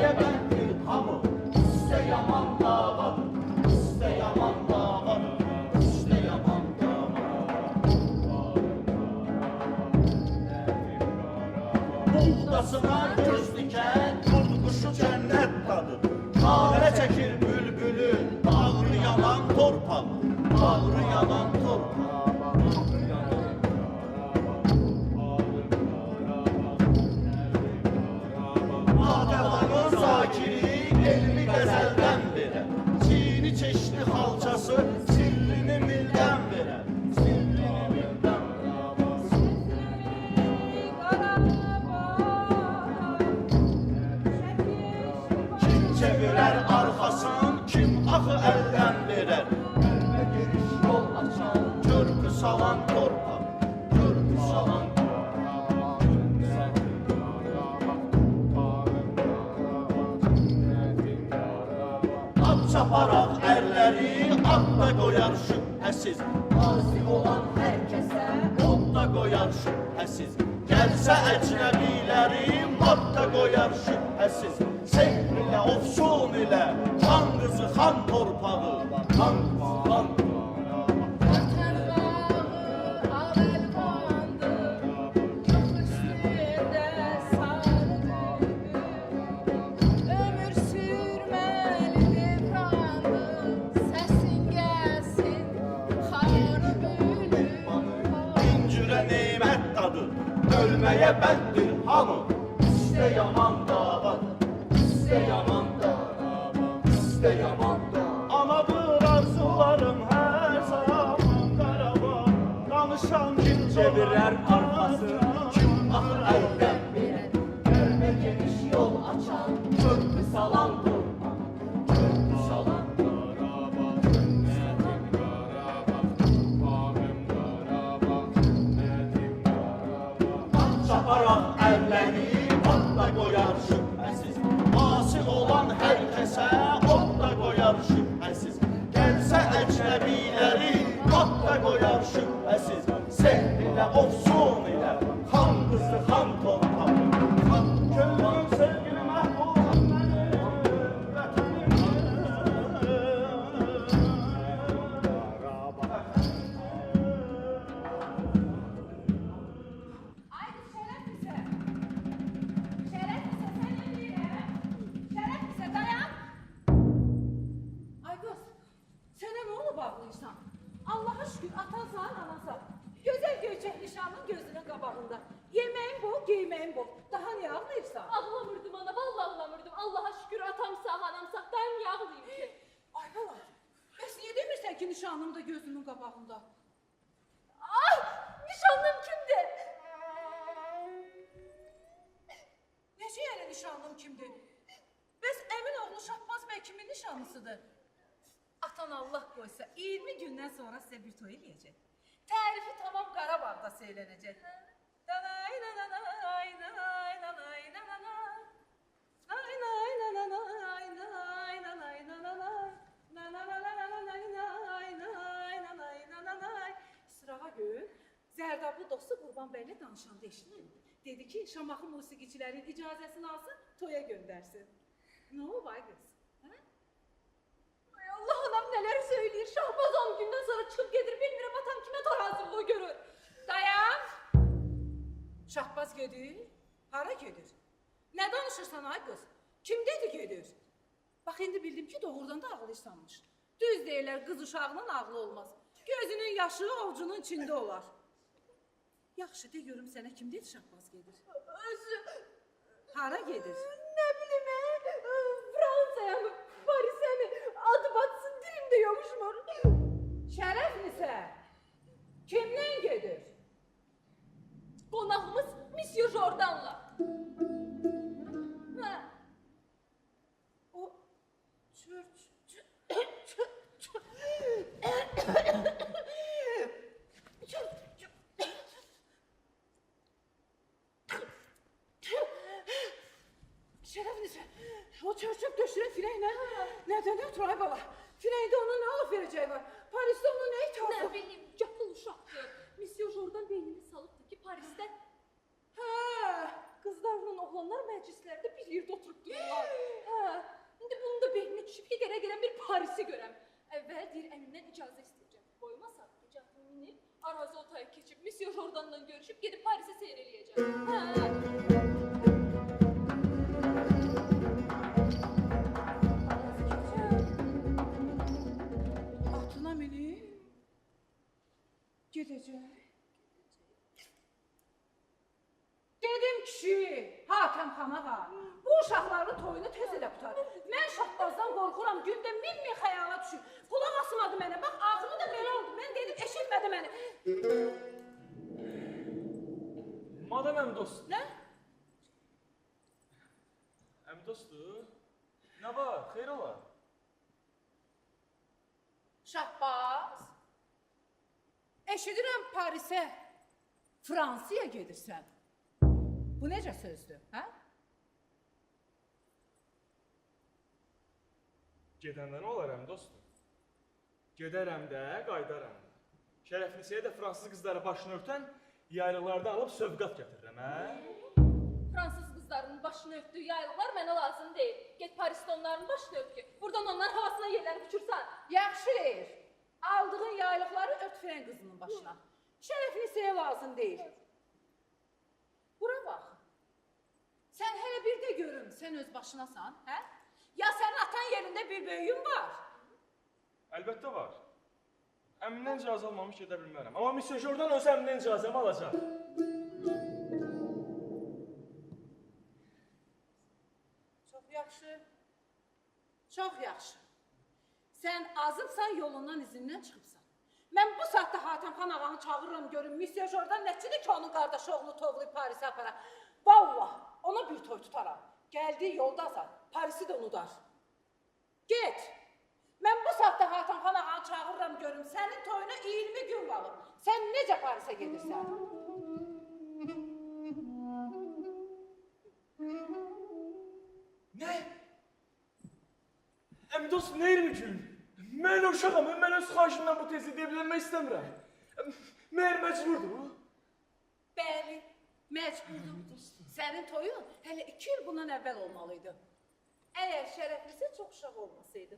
Ölmeye bendir hamı, üste yaman dağlar, üste yaman dağlar, üste yaman dağlar. Buğdasına göz diken, kuşu cennet tadı. Nare çekir bülbülün, bağrı yanan torpağı, bağrı yanan torpağı. Nadevanın zakiri, elmi qəzəldən verər. Çiğni çeşni xalçası, sirrini mildən verər. Sirrini mildən Kim çevirər arxasın, kim axı əldən verər. Qəlbə geniş yol açan, körpü salan torpaq, körpü salan çaparaq ərləri at da qoyar şübhəsiz. Asi olan hər kəsə od da qoyar şübhəsiz. Gəlsə əcnəbiləri mat da qoyar şübhəsiz. Sehr ilə, ofsun ilə, xan qızı, xan torpağı, xan qızı, xan ölmeye bendir hamı, üste yaman dağlar, üste yaman dağlar, üste yaman dağlar. Anadır arzularım her zaman Qarabağ, danışan kim çevirer arxası, kim axır əldən verər. Qəlbə geniş yol açan, körpü salan torpaq, körpü salan Qarabağ, cümlətim Qarabağ, bağım Qarabağ, cümlətim Qarabağ. Çaparaq əlləri ot da qoyar şübhəsiz. Asi olan hər kəsə ot da qoyar şübhəsiz. Gəlsə əcnəbiləri ot da qoyar şübhəsiz. Sehr ilə, ofsun ilə, xan qızı, xan torpağı, xan könlüm sevgili məhbubum mənim, Allah'a şükür atan sağın anasa. Güzel göçek nişanın gözünün qabağında. Yemeğin bol, giymeğin bol. Daha ne ağlayırsan? Ağlamırdım ana, vallahi ağlamırdım. Allah'a şükür atam sağ, anam sağ. Ben niye ağlayayım ki? Ay bala, bəs niye demirsən ki nişanım da gözünün qabağında? Ay, nişanlım kimdi? Necə yəni nişanlım kimdir? Bəs əmin oğlu Şahbaz bəy kimin nişanlısıdır? Atan Allah qoysa 20 gündən sonra sizə bir toy eləyəcək. Tərifi tamam Qarabağda söylənəcək. Danay nanay nanay nanay nanay nanay nanay nanay nanay nanay. Sırağa gün Zərdablı dostu Qurban bəylə danışanda eşitdim. Dedi ki Şamaxı musiqiçilərin icazəsini alsın, toya göndərsin. Ne oldu ay qız? Allah anam neler söylüyor. Şahbaz 10 günden sonra çıkıp gelir. Bilmiyorum atam kime tor hazırlığı görür. Dayan. Şahbaz gedir. Hara gedir? Ne danışırsan ay kız? Kim dedi gedir? Bak indi bildim ki doğrudan da ağlıysanmış. Düz deyirlər kız uşağının ağlı olmaz. Gözünün yaşı avucunun içinde olar. Yaxşı de görüm sənə kim dedi Şahbaz gedir? Özü. Hara gedir? Ne bileyim Fransa'ya mı? Paris'e mi? Adı batsın dilimde yavuşmur. Şərəf nisə? Kimlə gedir? Qonağımız Monsieur Jordan'la. Ha. O çörç. Şərəf nisə? O çörçöp döşürən filəklə nədən ötürü ay bala? Filəkdə ona nə alıb verəcək var? Parisdə ona nə ithaf? Ne bileyim, yapıl uşaktı. Monsieur Jordan beynini salıptı ki Paris'te. Hə, qızlarla oğlanlar məclislərdə bir yerdə oturub dururlar. Hə, indi bunun da beyninə düşüb ki, gərək bir Parisi görəm. Əvvəl deyir, əmimdən icazə istəyəcəm. Qoymasa, icazını minib, arazi otaya keçib, Monsieur Jordan'la görüşüb, gedib Parisə seyr eləyəcəm. Hə. Atına minib gedəcək. Dedim kişi, Hatəm xanağa, bu uşaqların toyunu tez elə qutar. Mən şahbazdan qorxuram, gündə min xəyala düşür. Qulaq asmadı mənə, bax ağzını da belə oldu. Mən dedim, eşitmədi məni. Madam əmdost. Nə? Əmdostdur? Nə var? Xeyr ola? Şahbaz, eşidirəm Parisə, Fransaya gedirsən. Bu necə sözdür, hə? Gedəndən olar əmdostdur. Gedərəm də, qaydaram da. Şərəflisəyə də fransız qızları başını örtən yaylıqlarda alıb sövqat gətirirəm, hə? Fransız qızlarının başını örtdüyü yaylıqlar mənə lazım deyil. Get Parisdə onların başını ört ki, buradan onların havasına yerlərib uçursan. Yaxşı deyir. Aldığın yaylıqları ört firən qızının başına. Şərəflisəyə lazım deyil. Bura bax. Sən hələ bir də görüm, sən öz başınasan, hə? Ya sənin atan yerində bir böyüyün var? Əlbəttə var. Əmimdən icazə almamış gedə bilmərəm. Amma Monsieur Jordan öz əmimdən icazəmi alacaq. Çox yaxşı. Çox yaxşı. Sən azıbsan, yolundan izindən çıxıbsan. Mən bu saatda Hatəm xan ağanı çağırıram görüm, Monsieur Jordan nəçidir ki, onun qardaşı oğlu tovlayıb Parisə aparar. Vallahi, ona bir toy tutaram. Gəldiyi yolda azar, Parisi də unudar. Get! Mən bu saatda Hatəm xan ağanı çağırıram görüm, sənin toyuna 20 gün qalır. Sən necə Parisə gedirsən? Nə? Əmdost, nə 20 gün? Mən uşağam, mən öz xahişimdən bu tezliyi deyə istəmirəm. Məyər məcburdur? Bəli, məcburdur. Sənin toyun hələ 2 il bundan əvvəl olmalıydı. Əgər şərəflisə çox uşaq olmasaydı.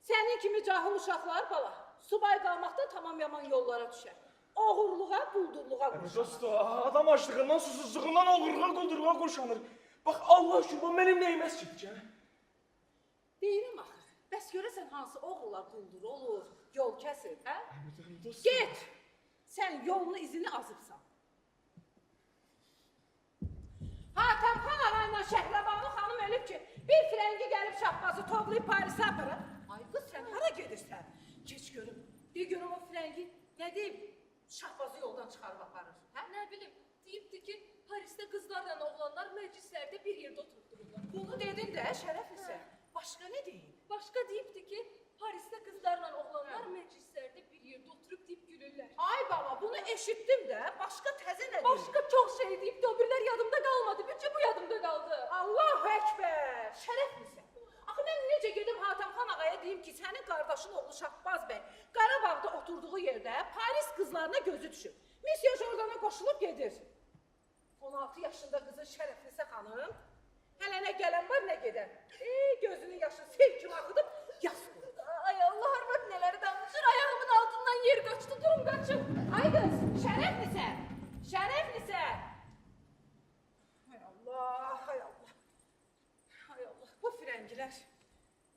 Sənin kimi cahil uşaqlar bala, subay qalmaqda tamam yaman yollara düşər. Oğurluğa, quldurluğa qoşanır. Dostu, adam açlığından, susuzluğundan oğurluğa, quldurluğa qoşanır. Bax, Allah şükür, bu mənim nəyim əskidir ki? Deyirəm axı, bəs görəsən hansı oğrular quldur olur, yol kəsir, hə? Get, sən yolunu, izini azıbsan. Hatəm xan ağayla Şəhrəbanu xanım ölüb ki, bir frəngi gəlib şahbazı toplayıb Parisə aparır. Ay qız, sən hara gedirsən? Keç görüm, bir görüm o frəngi nə deyib, şahbazı yoldan çıxarıb aparır, hə? Nə bilim, deyibdi ki, Parisdə qızlarla oğlanlar məclislərdə bir yerdə oturub dururlar. Bunu dedin də, şərəflisə. Başqa nə deyib? Başqa deyibdi ki, Parisdə qızlarla oğlanlar məclislərdə bir yerdə oturub deyib gülürlər. Ay baba, bunu eşitdim də, başqa təzə nə deyib? Başqa çox şey deyibdi, o birlər yadımda qalmadı, bütçə bu yadımda qaldı. Allahu Əkbər, şərəflisən. Axı mən necə gedim Hatəm xan ağaya deyim ki, sənin qardaşın oğlu Şahbaz bəy Qarabağda oturduğu yerdə Paris qızlarına gözü düşüb. Monsieur Jordana qoşulub gedir. 16 yaşında qızın şərəflisə xanım, hələ nə gələn var, nə gedən. Gözünün yaşı sel kimi axıdıb, yas qoydu. Ay Allah, arvad nələri danışır, ayağımın altından yer qaçdı, durum qaçım. Ay qız, şərəflisə, şərəflisə. Hay Allah, hay Allah. Hay Allah, bu firəngilər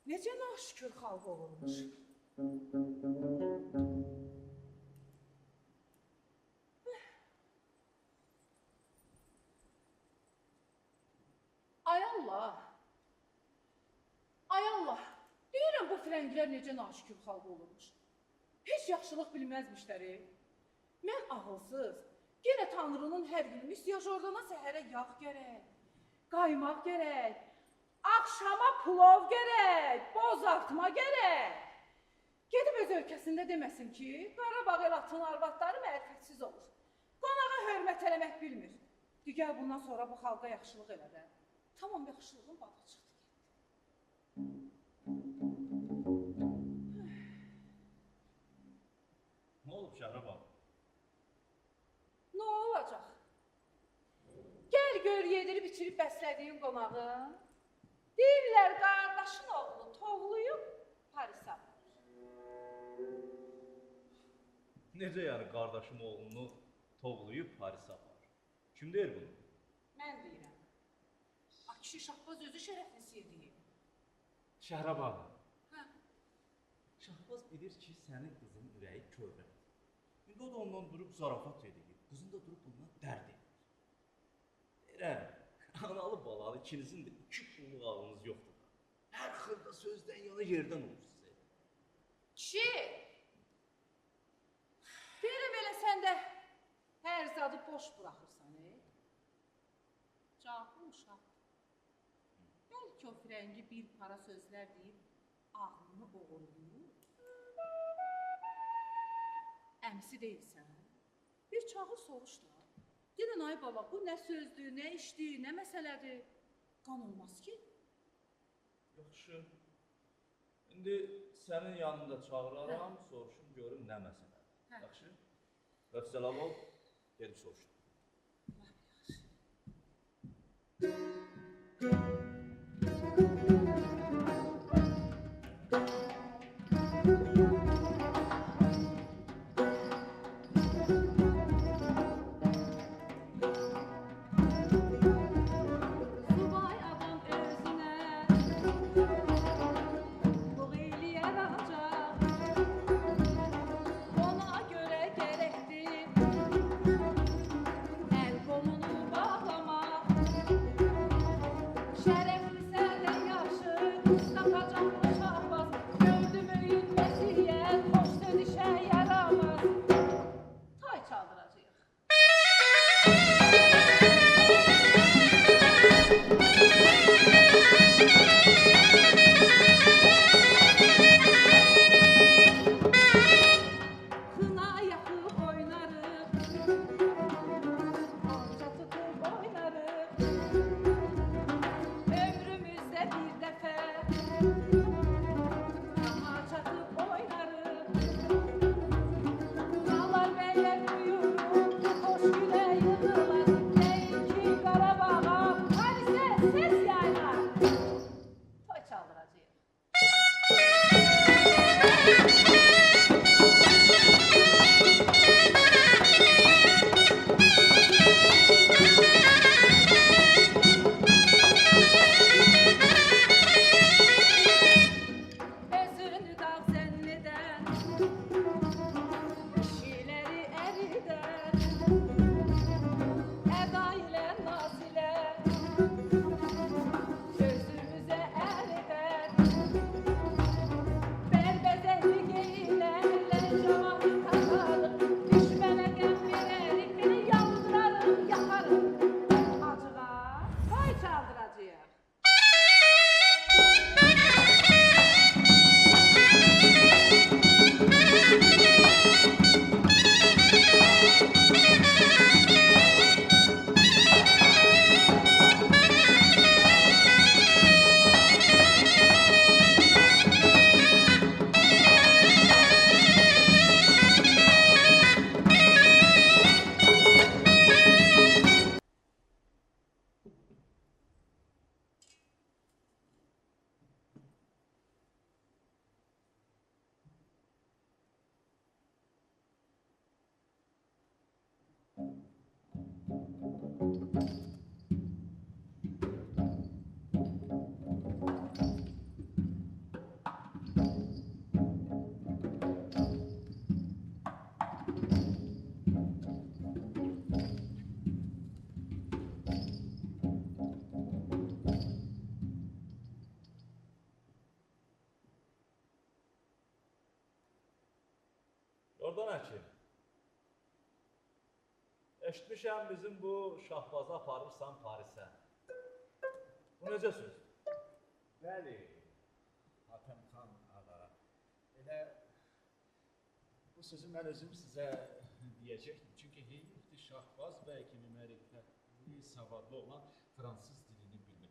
necə naşükür xalq olurmuş. Ay Allah, ay Allah, deyirəm bu firəngilər necə naşükür xalq olurmuş. Heç yaxşılıq bilməzmişlər. Mən ağılsız, yenə Tanrının hər günü Monsieur Jordana səhərə yağ gərək, qaymaq gərək, axşama plov gərək, bozartma gərək. Gedib öz ölkəsində deməsin ki, Qarabağ el atın arvadları mərifətsiz olur. Qonağa hörmət eləmək bilmir. Digər bundan sonra bu xalqa yaxşılıq elə də. Tamam, yaxşılığın bağı çıxdı. Nə olub Şəhrəbanu? Nə olacaq? Gəl gör bəslədiyin qonağın? Deyirlər qardaşın oğlu tovluyub Parisə aparır. Necə yəni qardaşım oğlunu tovlayıb Parisə aparır? Kim deyir bunu? Mən deyirəm. A kişi Şahbaz özü şərəflisi deyir. Şəhrab ağa. Hə. Şahbaz bilir ki, sənin qızın ürəyi kövrək. İndi o da ondan durub zarafat edir. Qızın da durub bundan dərd edir. Deyirəm, analı balalı ikinizin də iki pulluq ağlınız yoxdur. Hər xırda sözdən yana yerdən olur sizə. Kişi! Deyirəm elə sən də hər zadı boş buraxırsan, Cahil uşaq. Bəlkə o frəngi bir para sözlər deyib, ağlını oğurlayır. Əmsi deyilsən, bir çağı soruş da. Dedin, ay baba, bu nə sözdür, nə işdir, nə məsələdir? Qan olmaz ki. Yaxşı. İndi sənin yanında çağıraram, soruşum görüm nə məsələdir. Hə. Yaxşı? Vəfsəlam ol, gedib soruşdum. Subay adam özünə qul eləyər ancaq, ona görə gərəkdir əl qolunu bağlamaq. Şərəfli səndən yaxşı tapacaqlı Şahbaz, gördü böyük vəsiyyət, xoş söz işə yaramaz. Tay çaldıracağıq. Kına yaxıb oynarıq, anca tutub oynarıq. Ömrümüzdə bir dəfə ama çatıb oynarıq. Krallar bəylər buyurub, xoş gülə yığırlar. Nəinki Qarabağa, Parisə səs yaylar. Toy çaldıracağıq. Özünü dağ zənn edən, kişiləri əridən, əda ilə naz ilə gözümüzə əridən, bərbəzəkli geyinərlər, cavabı takarıq, düşmənə qəm verərik, beni yandırarıq, yakarıq. Acığa toy çaldıracağıq. Oradan həkim. Eşitmişəm bizim bu Şahbazı aparırsan Parisə. Bu necə söz? Bəli, Hatəm xan ağa. Elə bu sözü mən özüm sizə deyəcəkdim. Çünki heyifdir Şahbaz bəy kimi mərifətli, savadlı olan fransız dilini bilmir.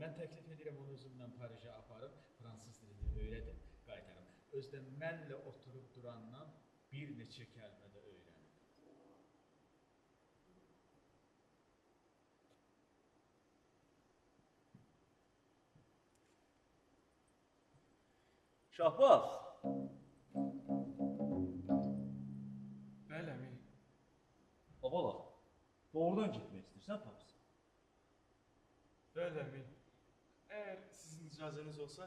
Mən təklif edirəm onu özümlə Parijə aparıb fransız dilini öyrədim, qaytarım. Özdə mənlə oturub durandan bir neçə kəlmə də öyrənim. Şahbaz, Bəli, əmi. babala, doğrudan gitmek istersen Paris'e. Bəli, əmi. Əgər sizin icazəniz olsa,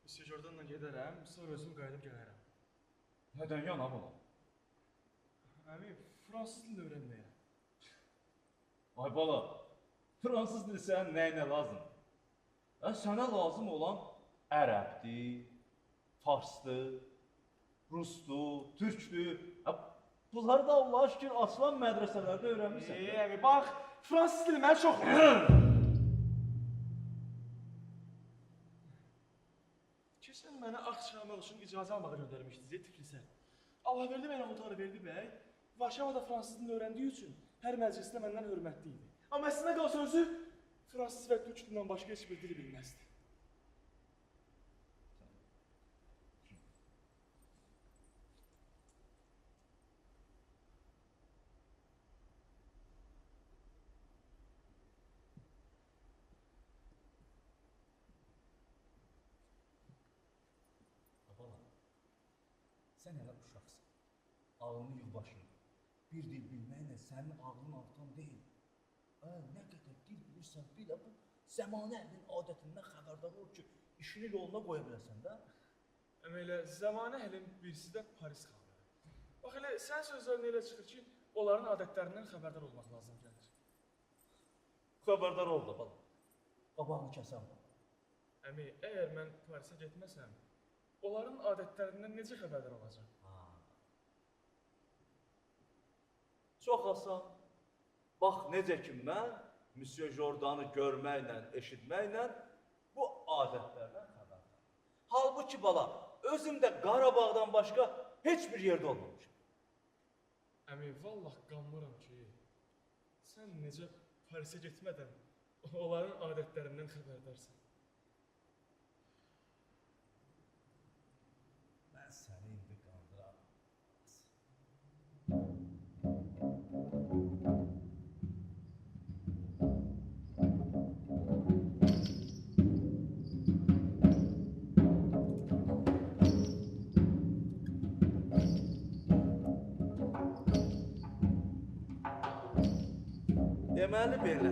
Monsieur Jordanla gedərəm, sonra özüm qayıdıb gələrəm. Neden yana bala? Əmi, fransız dilini öyrənməyə. Ay bala, Fransız dili sənin nəyinə lazım? Sənə lazım olan ərəbdir, farsdır, rusdur, türkdür. Bunları da Allah'a şükür açılan mədrəsələrdə öyrənmirsən. Əmi, bax, fransız dili mənə çox... Keçən mənə ağ çıxarmaq üçün icazə almağa göndərmişdiniz, Tiflisə. Allah verdi mənə Muxtar verdi bəy. Varşavada fransız dilini öyrəndiyi üçün hər məclisdə məndən hörmətli idi. Amma əslində qalsa özü fransız və türk dilindən başqa heç bir dili bilməzdi. Babala, sən hələ uşaqsın. Ağlını yığ başına. Bir dil bilməklə sənin ağlın artan deyil. Nə qədər dil bilirsən, bilə bu zəmanə əhlinin adətindən xəbərdar ol ki, işini yoluna qoya biləsən də. Əmi elə zamanə həlim birisi də Paris xalqı. Bax elə sən sözlərin elə çıxır ki, onların adətlərindən xəbərdar olmaq lazım gəlir. Xəbərdar ol da bala. Qabağını kəsən. Əmi, əgər mən Parisə getməsəm, onların adətlərindən necə xəbərdar olacaq? Çox asan. Bax necə ki mən Monsieur Jordanı görməklə, eşitməklə bu adətlərdən xəbərdar. Halbuki bala, özüm də Qarabağdan başqa heç bir yerdə olmamışam. Əmi, vallah qanmıram ki, sən necə Parisə getmədən onların adətlərindən xəbərdarsan. Mən səni indi qandıram. Deməli belə.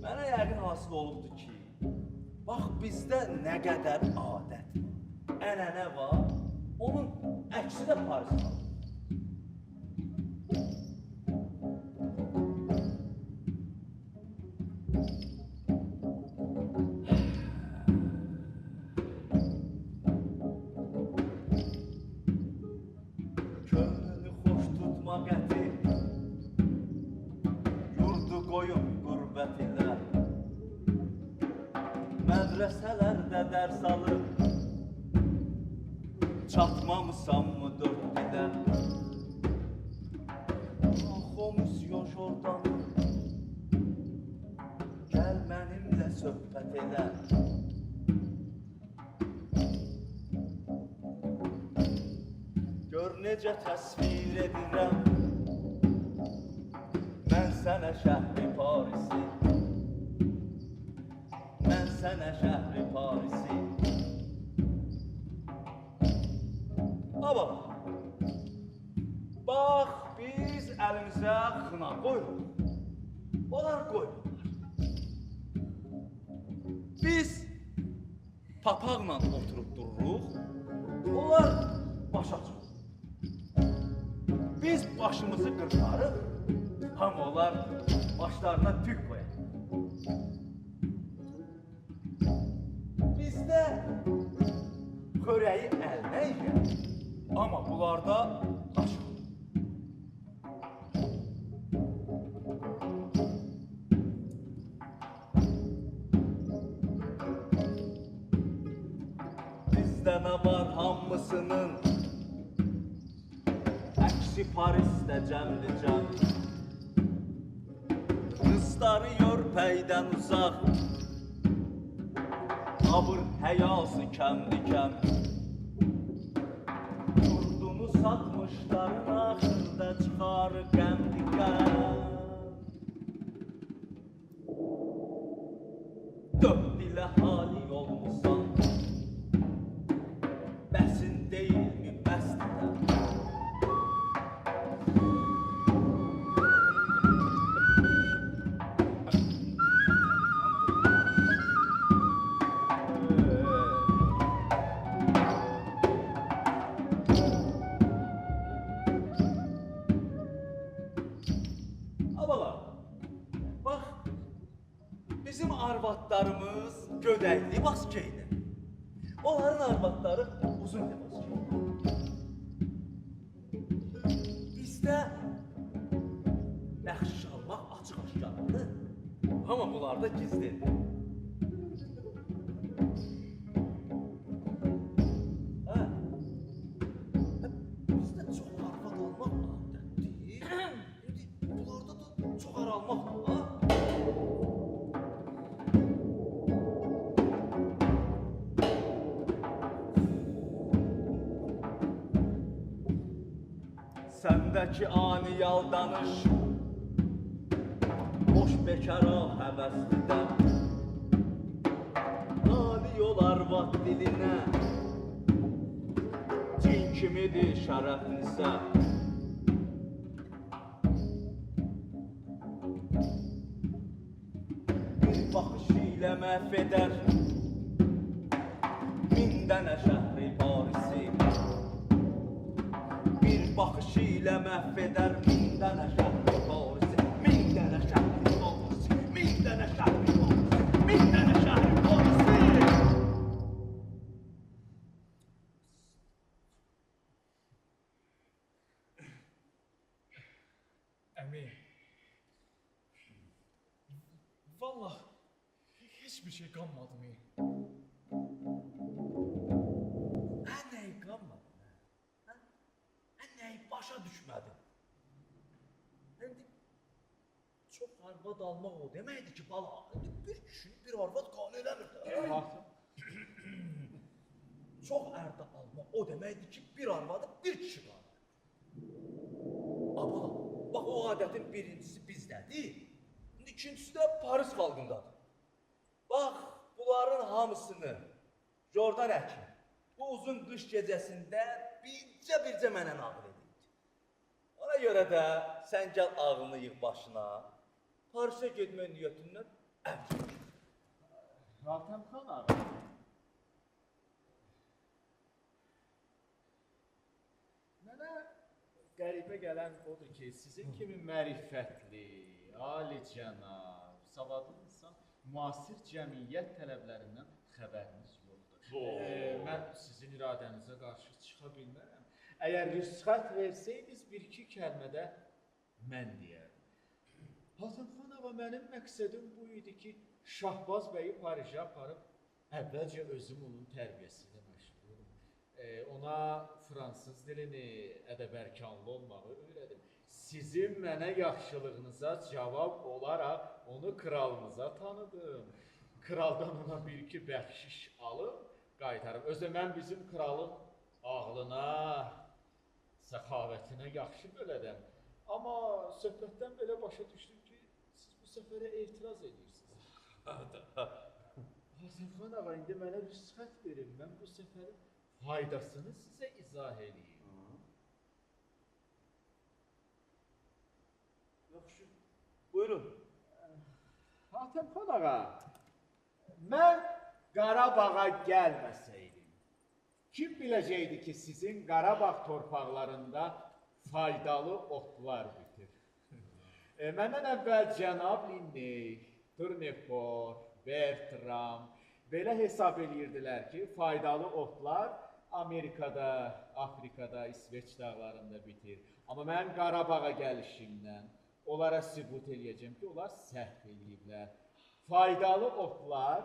Mənə yəqin hasıl olubdur ki, bax bizdə nə qədər adət var, ənənə var, onun əksi də Paris var. Könlünü xoş tutmaq əti, yurdu qoyub qürbət ilə, mədrəsələrdə dərs alıb, çatmamısan mı dörd dilə? Ax o Monsieur Jordan, gəl mənimlə söhbət elə. Gör necə təsvir edirəm mən sənə şəhri Parisi, mən sənə şəhri Parisi. Baba, bax biz əlimizə xına qoyuruq, onlar qoyurlar. Biz papaqla oturub dururuq, onlar başa çıxır. Biz başımızı qırxarıq, hamı onlar başlarına tük qoyar. Bizdə xörəyi əlinə yiyər, amma bunlarda qaşıq. Bizdə nə var hamısının, əksi Parisdə cəmli-cəm. Qızları yorpəydən uzaq, abır həyası kəmli-kəm. Yurdunu satmışların axırda çıxar qəmli-qəm. Dört dilə hali olmusan, bəsin deyilmi bəsdilə? Abala, bax, bizim arvadlarımız gödək libas geyinir. Onların arvadları uzun libas geyinir. Bizdə bəxşiş almaq açıq aşkardır, amma bunlarda gizlidir. Hə? Bizdə çox arvad almaq adətdir. Bunlarda da çox aralmaq var. Səndəki ani yaldanış, boş bekara həvəslidə, ali yol arvad dilinə, cin kimidir şərəflisə. Bir baxış ilə məhv edər min dənə şəhri Parisi. Bir baxış ilə məhv edər min dənə şəhri Parisi. Min dənə şəhri Parisi. Min dənə şəhri Parisi. Min dənə şəhri Parisi. Əmi, vallah heç bir şey qalmadı mı? Nəyi qalmadı? Nəyi başa düşmədim? İndi çox arvad almaq o deməkdir ki, bala. İndi bir kişi bir arvad qane eləmir də. Çox ərdə almaq o deməkdir ki, bir arvadı bir kişi qane. Abala, bax o adətin birincisi bizdədir. İndi ikincisi də Paris xalqındadır. Bax, bunların hamısını Jordan həkim bu uzun qış gecəsində bircə mənə nağıl edirdi. Ona görə də sən gəl ağlını yığ başına, Parisə getmək niyyətindən əvvəl get. Hatəmxan ağa, mənə qəribə gələn odur ki, sizin kimi mərifətli, alicənab, savadlı insan müasir cəmiyyət tələblərindən xəbəriniz yoxdur. Mən sizin iradənizə qarşı çıxa bilmərəm. Əgər rüsxət versəydiniz, bir-iki kəlmədə mən deyərdim. Hatəmxan ağa, mənim məqsədim bu idi ki, Şahbaz bəyi Parijə aparıb, əvvəlcə özüm onun tərbiyəsində məşğul olum. Ona fransız dilini, ədəbərkanlı olmağı öyrədim. Sizin mənə yaxşılığınıza cavab olaraq onu kralınıza tanıdım. Kraldan ona bir-iki bəxşiş alıb, qaytarım. Özdə mən bizim kralın ağlına, səxavətinə yaxşı bölədəm. Amma söhbətdən belə başa düşdüm ki, siz bu səfərə etiraz edirsiniz. Hatəmxan ağa, indi mənə rüsxət verin, mən bu səfərin faydasını sizə izah edeyim. Yaxşı, buyurun. Hatəmxan ağa, mən Qarabağa gəlməsəydim, kim biləcəkdi ki, sizin Qarabağ torpaqlarında faydalı otlar bitir? Məndən əvvəl cənab Linney, Tournefort, Bertram belə hesab edirdilər ki, faydalı otlar Amerikada, Afrikada, İsveç dağlarında bitir. Amma mən Qarabağa gəlişimdən onlara sübut eləyəcəm ki, onlar səhv eləyiblər. Faydalı otlar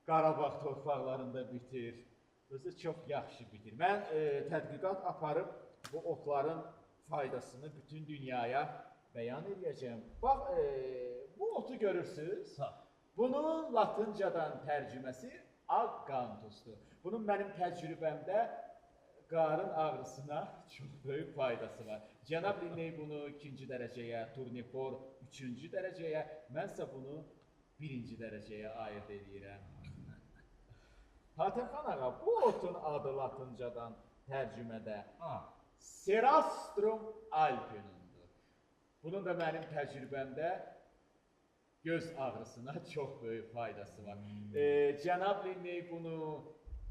Qarabağ torpaqlarında bitir. Özü çox yaxşı bitir. Mən tədqiqat aparıb bu otların faydasını bütün dünyaya bəyan edəcəm. Bax, bu otu görürsünüz. Bunun latıncadan tərcüməsi Aganthusdur. Bunun mənim təcrübəmdə qarın ağrısına çox böyük faydası var. Cənab Linney bunu 2-ci dərəcəyə, Tournefort 3-cü dərəcəyə, mənsə bunu birinci dərəcəyə ayırd edirəm. Hatəmxan ağa, bu otun adı latıncadan tərcümədə Serastrum alpinumdur. Bunun da mənim təcrübəmdə göz ağrısına çox böyük faydası var. Cənab Linney bunu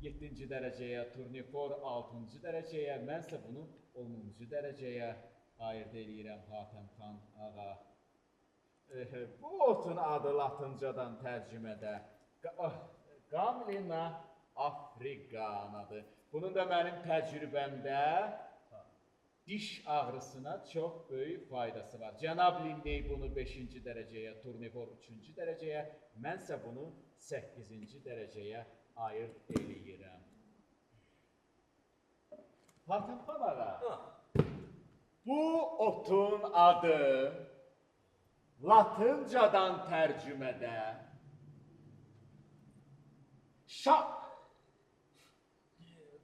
7-ci dərəcəyə, Turnifor 6-cı dərəcəyə, mənsə bunu 10-cu dərəcəyə ayırd edirəm Hatəmxan ağa. Bu otun adı latıncadan tərcümədə Gamlina africanadır. Bunun da mənim təcrübəmdə diş ağrısına çox böyük faydası var. Cənab Linney bunu 5-ci dərəcəyə, Turnifor 3-cü dərəcəyə, mənsə bunu 8-ci dərəcəyə ayırd eləyirəm. Hatəmxan ağa, bu otun adı latıncadan tərcümədə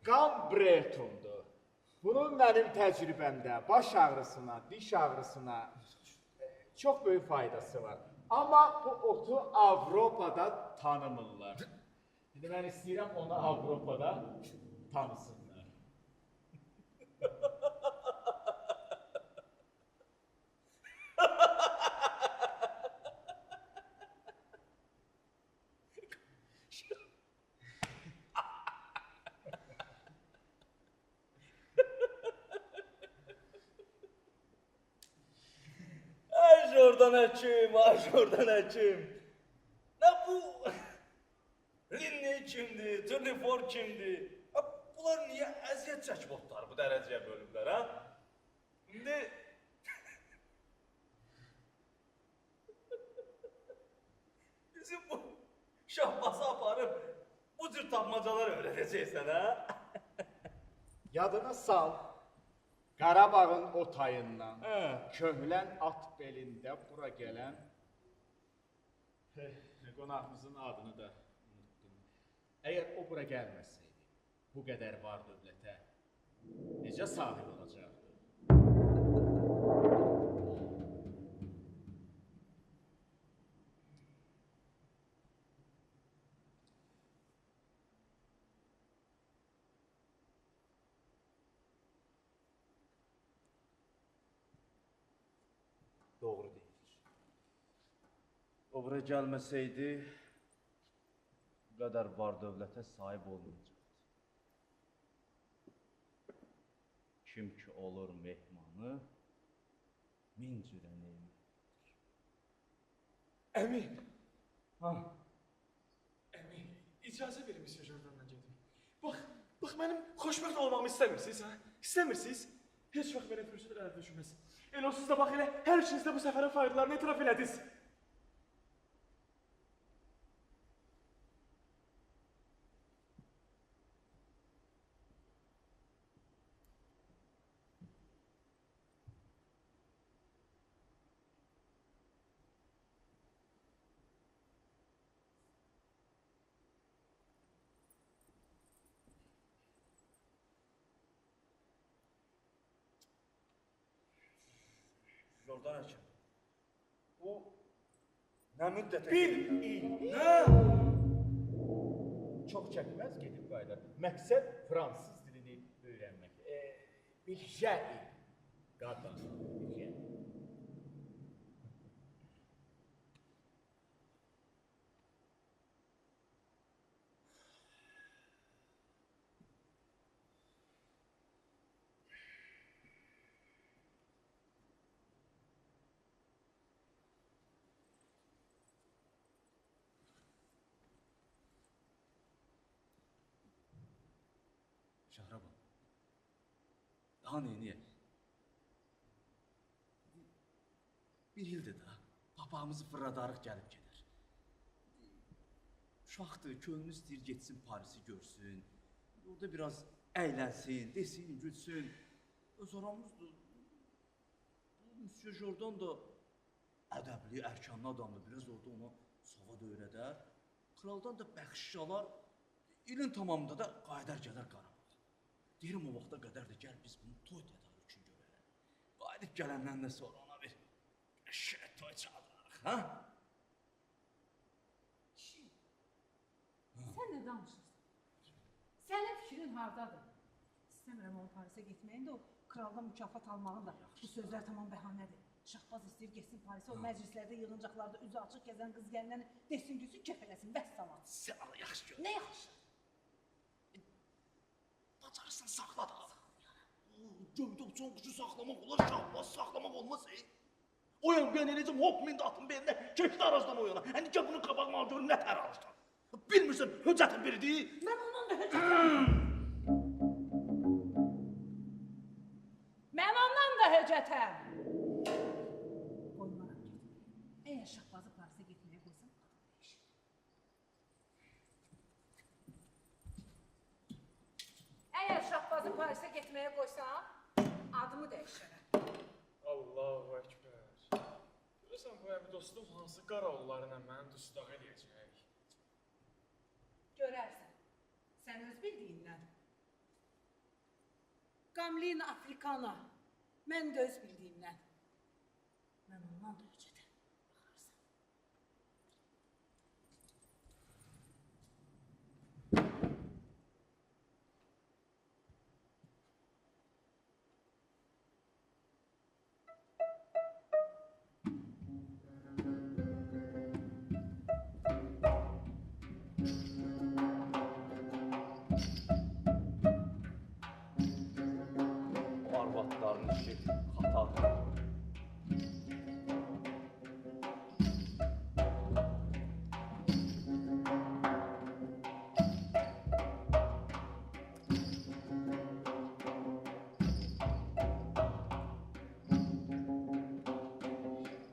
Gambretumdur. Bunun mənim təcrübəmdə baş ağrısına, diş ağrısına çox böyük faydası var. Amma bu otu Avropada tanımırlar. İndi mən istəyirəm onu Avropada tanısınlar. Ay Jordan həkim. Nə bu? Linney kimdir, Turnifor kimdir? Bunlar niyə əziyyət çəkib otları bu dərəcəyə bölüblər, ha? İndi... Bizim bu şahbası aparıb bu cür tapmacalar öyrədəcəksən, ha? Yadına sal, Qarabağın o tayından, köhlən at belində bura gələn qonağımızın adını da unutdum. Əgər o bura gəlməsəydi, bu qədər var dövlətə necə sahib olacaqdı? Doğru deyir. O bura gəlməsəydi, bu qədər var dövlətə sahib olmayacaqdı. Kim ki olur mehmanı, min cürə neymətdir. Əmin. Əmin, icazə verin Monsieur Jordan'la gedim. Bax mənim xoşbəxt olmağımı istəmirsiniz, ha? İstəmirsiniz? Heç vaxt belə fürsət ələ düşməz. Elə siz də bax elə hər ikiniz də bu səfərin faydalarını etiraf elədiniz. Jordan həkim. Bu nə müddətə? Bir il. Nə? Çox çəkməz gedib qayıdar. Məqsəd fransız dilini öyrənmək. Bilgə il. Qadın, bilgə. Şahrabam. Daha neyniyək? Bir ildir daha. Papağımızı fırladarıq gəlib gedər. Uşaqdır, könlü istəyir getsin Parisi görsün. Orada biraz əylənsin, desin, gülsün. Öz aramızdır. Bu Monsieur Jordan da ədəbli, ərkanlı adamdır. Biraz orada ona savad öyrədər. Kraldan da bəxşiş alar. İlin tamamında da qayıdar gələr Qarabağa. Deyirəm o vaxta qədər də gəl biz bunu toy tədarükü görərək. Qayıdıb gələndən də sonra ona bir qəşəng toy çağırarıq, ha? Sən nə danışırsan? Sənin fikrin hardadır? İstəmirəm onun Parisə getməyin də, o kraldan mükafat almağın da. Bu sözlər tamam bəhanədir. Şahbaz istəyir getsin Parisə, o məclislərdə, yığıncaqlarda üzü açıq gəzən qız gəlindən desin gülsün, kəfələsin, vəssalam. Sən ala yaxşı gör. Nə yaxşı? Bacarırsan saxla da. Göydə uçan quşu saxlamaq olar, şahbaz saxlamaq olmaz. Oyan ben eləcəm hop min atın belinə, keçdi arazdan o yana. Həndə gəl bunun qabağıma al görüm nə tər alırsan. Bilmirsən, höccətin biridir. Mən ondan da höcətəm. Mən ondan da höcətəm. Qoymaram get. Əgər Şahbazı Parisə getməyə qoysam, adım dəyişir. Əgər Şahbazı Parisə getməyə qoysam, adımı dəyişərəm. Allahu Ekber. Görürsən bu əmi dostum hansı qaravullarına məni dustaq eləyəcək? Görərsən, sən öz bildiyindən. Qamlin Afrikana, mən də öz bildiyimdən. Mən ondan da höcətəm, baxarsan. Arvatların işi xatadır.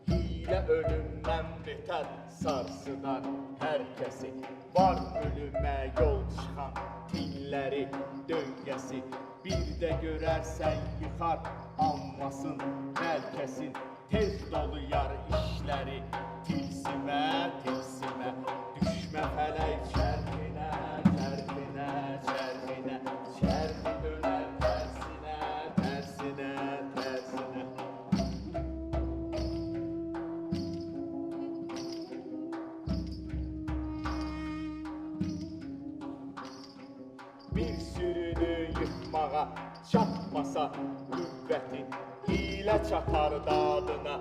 Hile ölümden beter sarsıdan herkesi. Var ölüme yol çıkan dilleri döngesi. Bir de görersen yıkar anmasın herkesin. Tez doluyar işleri tilsime tilsime. Düşme felek çerkine çerkine çerkine. Çerki döner tersine tersine tersine. Bir sürünü yıkmağa çatmasa qüvvəti, hilə çatar dadına,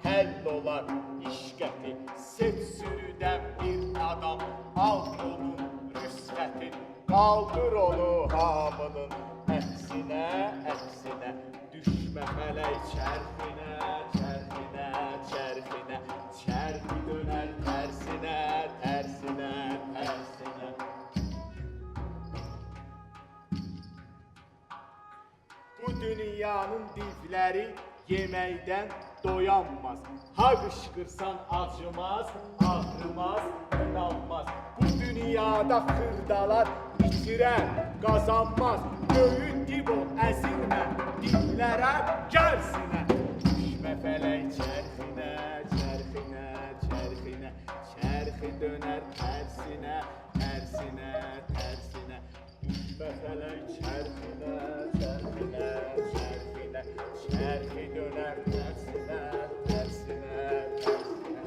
həll olar işqəti. Seç sürüdən bir adam, al onun rüsvəti, qaldır onu hamının əksinə, əksinə. Düşmə fələk çərxinə, çərxinə, çərxinə, çərxi dönər tərsinə, tərsinə, tərsinə. Bu dünyanın divləri yeməkdən doyanmaz. Ha qışqırsan acımaz, ağrımaz, inanmaz. Bu dünyada xırdalar bitirən qazanmaz. Göyün dib ol, əzilmə, divlərə gəlsinə. Düşmə fələk çərxinə, çərxinə, çərxinə. Çərxi dönər tərsinə, tərsinə, tərsinə. Düşmə fələk çərxinə, çərxinə, çərxinə. Çərxi dönər tərsinə, tərsinə, tərsinə.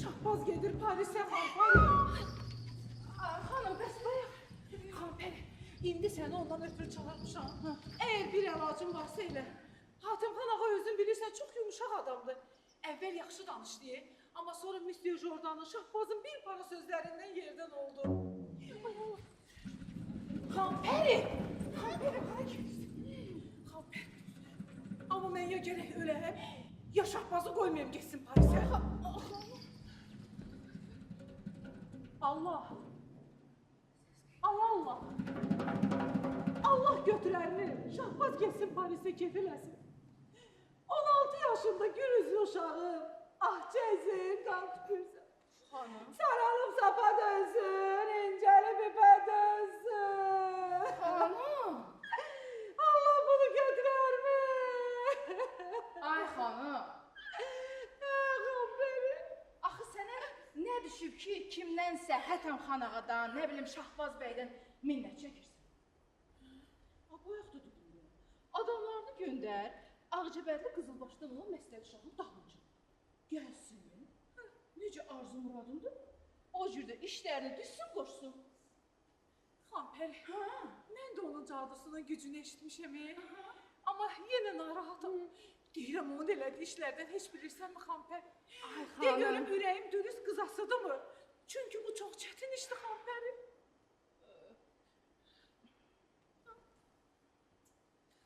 Şahbaz gedir Parisə, Xanpəri. Xanım, bəs bayaq. Xanpəri, indi səni ondan ötürü çağırmışam. Əgər bir əlacın varsa elə. Hatimxan ağa özün bilirsən, çox yumuşaq adamdır. Əvvəl yaxşı danışdı, amma sonra Monsieur Jordan'ın Şahbazın bir para sözlərindən yerdən oldu. Xanpəri! Xanpəri, hara gedirsən? Xanpəri. Amma mən ya gərək öləm, ya Şahbazı qoymayım getsin Parisə. Allah! Allah! Allah götürərini, Şahbaz getsin Parisə kefələsin. 16 yaşında gül üzlü uşağım, ah cəzim, qan tükürsün. Saralım sapa dönsün, düşüb ki, kimdənsə Hətəm xan ağadan, nə bilim Şahbaz bəydən minnət çəkirsən? Bu yoxdur düdündə. Adamlarını göndər, Ağcabədli Qızılbaşdan olan Məstəli Şahın dalınca. Gəlsin, necə arzu muradındır, o cürdə işlərini düşsün, qoşsun. Xanpəri, mən də onun cadusunun gücünü eşitmişəm. Amma yenə narahatam. Deyirəm, onun elədiyi işlərdən heç bilirsənmi Xanpəri? Ay De görüm, ürəyim dürüst qızasıdır mı? Çünki bu çox çətin işdir Xanpəri.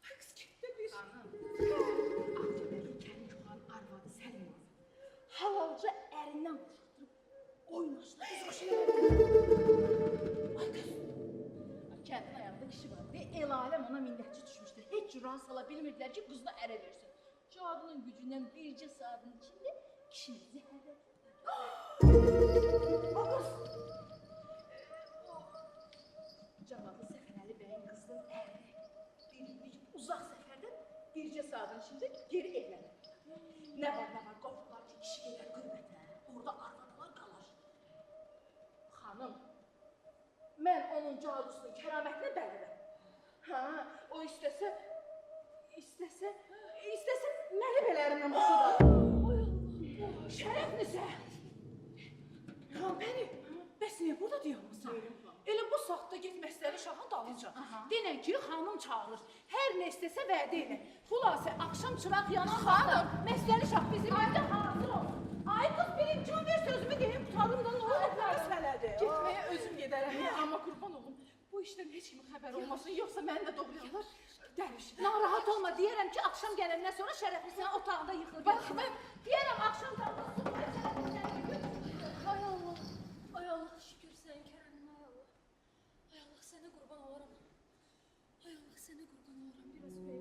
Qız getdi bir. Ağcabədli Kərim Yuxanın arvadı Səlim halalca ərindən boşatdırıb, oynaşdı, qız quşu Ay qız! Kəndin ayağında kişi var ve el alem ona minnətçi düşmüşdür. Heç cür rast ala bilmirdilər ki, qızına ərə versin. Cadının gücündən bircə saatın içində kişini zəhərlədi. O qız! Cavabı Səfərəli bəyin qızının əri. Bir uzaq səfərdən bircə saatın içində geri evlənir. Nə var, qorxdular ki, kişi gelər qürbətə, orada arvadılar qalar. Xanım, mən onun cadusunun kəramətinə bəlirəm. O istəsə məni belerindən boşadar. Şərəf nəsə? Xanpəri, bəs niyə burada dayanmısan? Elə bu saatda get Məstəli Şahın dalınca. Denən ki, xanım çağırır. Hər nə istəsə vədə elə. Xülasə, axşam çıraq yanan xanım, Məstəli Şah bizim evdə hazır olsun. Ay qız, bir imkan ver sözümü deyim, tutarım da nə olur? Məsələdir. Getməyə özüm gedərəm, amma qurban olum. Bu işdən heç kimin xəbər olmasın, yoxsa məni də doğrayarlar. Dəriş. Narahat olma, deyərəm ki, axşam gələndən sonra Şərəfli sənə otağında yıxılır. Bax, mən deyərəm, axşam dalmasın. Ay Allah, ay Allah, şükür sən Kərəmin, ay Allah. Ay Allah, sənə qurban olaram. Ay Allah, sənə qurban olaram, biraz ürəyim dincəldi.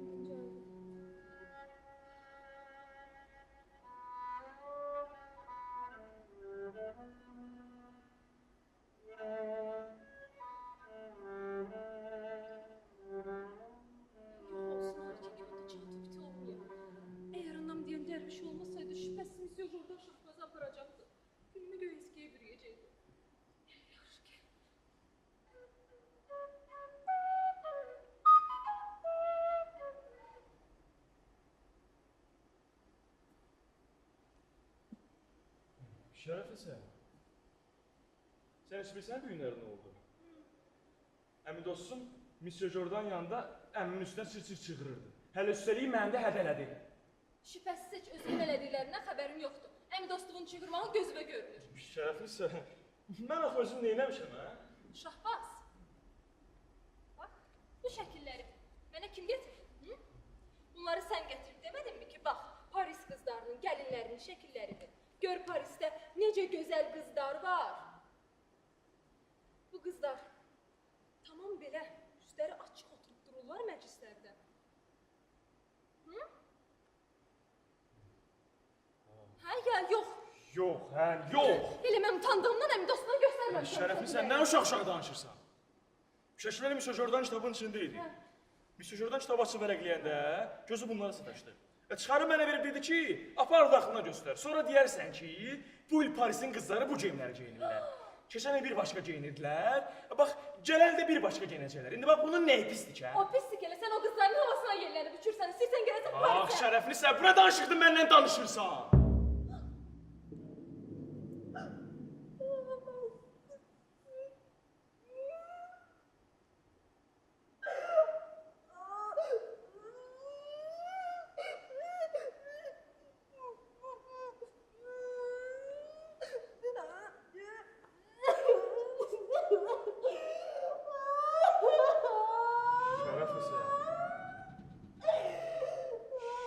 Bir şey olmasaydı şüphesiz Monsieur Jourdan Şahbaz'ı aparacaktı. Günümü göğe eskiye bürüyecekti. Yaxşı ki. Şərəfli sən heç bilsən düyünlər nə oldu? Əmi dostum, Monsieur Jourdan yanında əmimin üstünə çır-çır çığırırdı. Hələ üstəliyi məni də hədələdi. Şüphesiz heç özünün elədiklərindən xəbərim yoxdur. Əmi dostluğunu çığırmağı gözümə görünür. Şərəfli sən, mən axı özüm neynəmişəm, hə? Şahbaz. Bax, bu şəkilləri mənə kim getirir? Bunları sən gətir demədinmi ki, bax, Paris qızlarının, gəlinlərinin şəkilləridir. Gör Parisdə necə gözəl qızlar var. Bu qızlar tamam belə üstləri açıq oturub dururlar məclislərdə. Hə ya yox. Yox, hə, yox. Elə mən utandığımdan əmi dostuna göstərməmişəm. Şərəfli sən nə uşaq-uşaq danışırsan? Şəkilləri Monsieur Jourdan kitabın içində idi. Monsieur Jourdan kitabı açıb vərəqləyəndə gözü bunlara sataşdı. Çıxarıb mənə verib dedi ki, apar daxılına göstər. Sonra deyərsən ki, bu il Parisin qızları bu geyimləri geyinirlər. Keçən il bir başqa geyinirdilər. Bax, gələn də bir başqa geyinəcəklər. İndi bax, bunun nəyi pislik, hə? O pislik elə, sən o qızların havasına yerlənib uçursan, istəyirsən gələcək Parisə. Ax, Şərəfli sən, bura danışırdın, məndən danışırsan.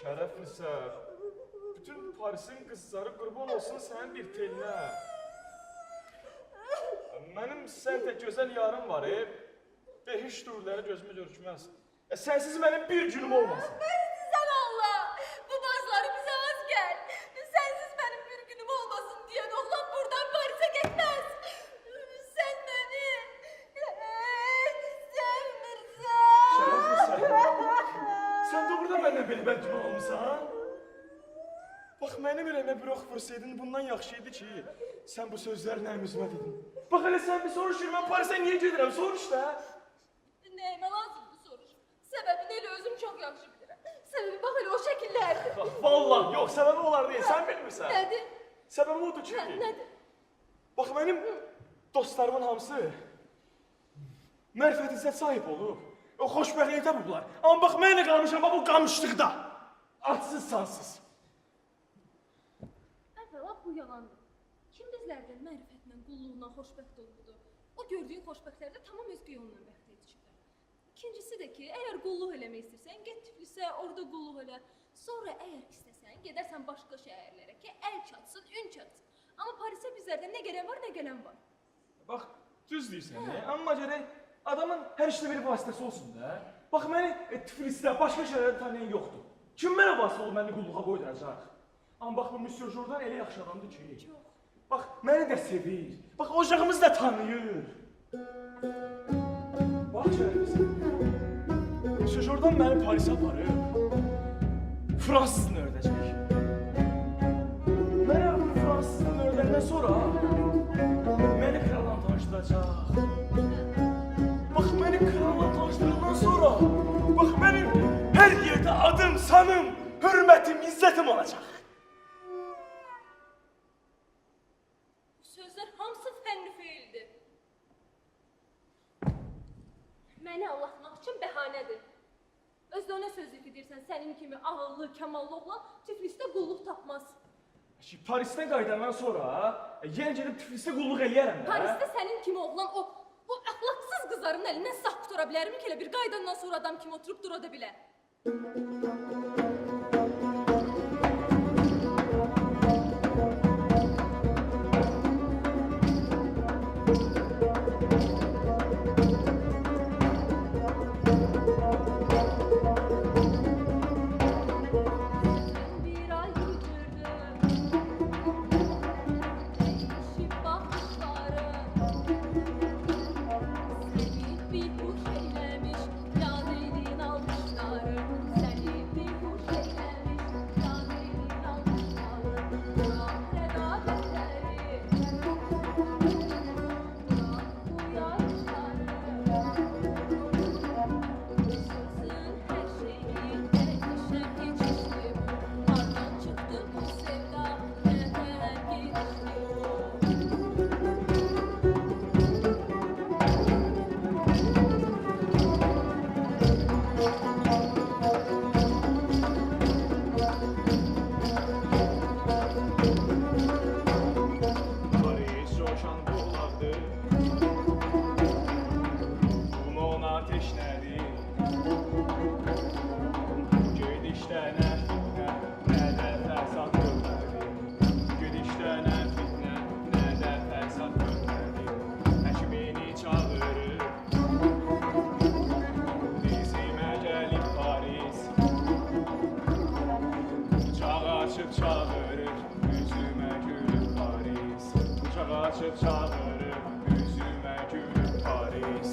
Şərəflisə, bütün Parisin qızları qurban olsun sənin bir telinə. Mənim sən tək gözəl yarım var, behiş dürləri gözümü görükməz. Sənsiz mənim bir günüm olmasın. Sən Allah, bu bazıları bizə az gəl. Sənsiz mənim bir günüm olmasın deyən oğlan buradan Parisə getməz. Sən məni sevmirsən. Şərəflisə, sən doğrudan məndən belə bəlkə olmuşsan? Bax, mənim ürəyimə bir ox vursaydın, bundan yaxşı idi ki, Sən bu sözləri nə üzümə dedin? Bax elə sən bir soruşur, mən Parisə niyə gedirəm? Soruş da. Nəyimə lazımdır soruş. Səbəbini elə özüm çox yaxşı bilirəm. Səbəbi bax elə o şəkillərdir. Vallahi yox, səbəbi onlar deyil, sən bilmirsən. Nədir? Səbəbi odur ki, Nədir? bax mənim dostlarımın hamısı mərifət izzət sahib olub. O xoşbəxtlikdə bunlar. Amma bax mən nə qalmışam bu qamışlıqda. Atsız sansız. Əvvəla bu yalandır. Kim bizlərdən mərifətlə, qulluqla xoşbəxt olubdu? O gördüyün xoşbəxtlərdə tamam özgə yolla bəxt yetişiblər. İkincisi də ki, əgər qulluq eləmək istərsən, get Tiflisə, orada qulluq elə. Sonra əgər istəsən, gedərsən başqa şəhərlərə ki, əl çatsın, ün çatsın. Amma Parisə bizlərdən nə gələn var, nə gələn var. Bax, düz deyirsən, amma gərək adamın hər işdə bir vasitəsi olsun da. Bax, məni Tiflisdə, başqa şəhərlərdə tanıyan yoxdur. Kim mənə vasitə olub məni qulluğa qoyduracaq? Amma bax, bu Monsieur Jordan elə yaxşı adamdır ki. Çox. Bax, məni də sevir. Bax, ocağımızı da tanıyır. Bax, şəhərimizə. Monsieur Jordan məni Parisə aparıb. Fransızını öyrədəcək. Mənə fransızını öyrədəndən sonra məni kralla tanışdıracaq. Bax, məni kralla tanışdırandan sonra bax, mənim hər yerdə adım, sanım, hörmətim, izzətim olacaq. Bu sözlər hamısı fənni feildir. Məni aldatmaq üçün bəhanədir. Özdə nə sözü ki deyirsən, sənin kimi ağıllı, kamallı oğlan Tiflisdə qulluq tapmaz. Ki, Parisdən qaydandan sonra yenə gedib Tiflisdə qulluq eləyərəm də. Parisdə sənin kimi oğlan o əxlaqsız qızların əlindən sağ tutura bilərmi ki, elə bir qaydandan sonra adam kimi oturub dura da bilər? Bir ay güldürdüm, değişip bakışlarım. Seni bir kuş eylemiş, yadeydin almışlarım. Seni bir kuş eylemiş, yadeydin almışlarım. Bırak rekabetleri, bırak bu yarışları. Sözün her şeyi değişen geçişti bu. Hardan çıktı bu sevda, neden gelişti bu? Paris coşan bulaqdı, Dumon ateşlədi. Gedişdə nə fitnə, nə də fəsad görmədi. Gedişdə nə fitnə, nə də fəsad görmədi. Həkimini çağırır, dizimə gəlib Paris. Uçağı açıb çağırır, üzümə gülür Paris. Uçağı açıb çağırır, üzümə gülür Paris.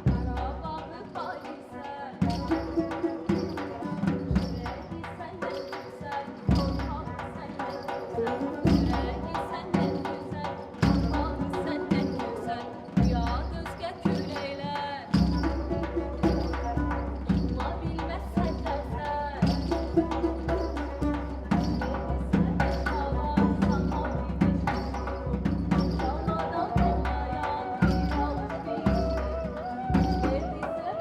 Karabağlı Paris'e, yüreği senden güzel, korkağı senden güzel. Yüreği senden güzel, korkağı senden güzel. Rüya gözge küleyler, tutma bilmezsen dersen. Ağlar sana bir aşamadan olmayan bir alışveriş. Bize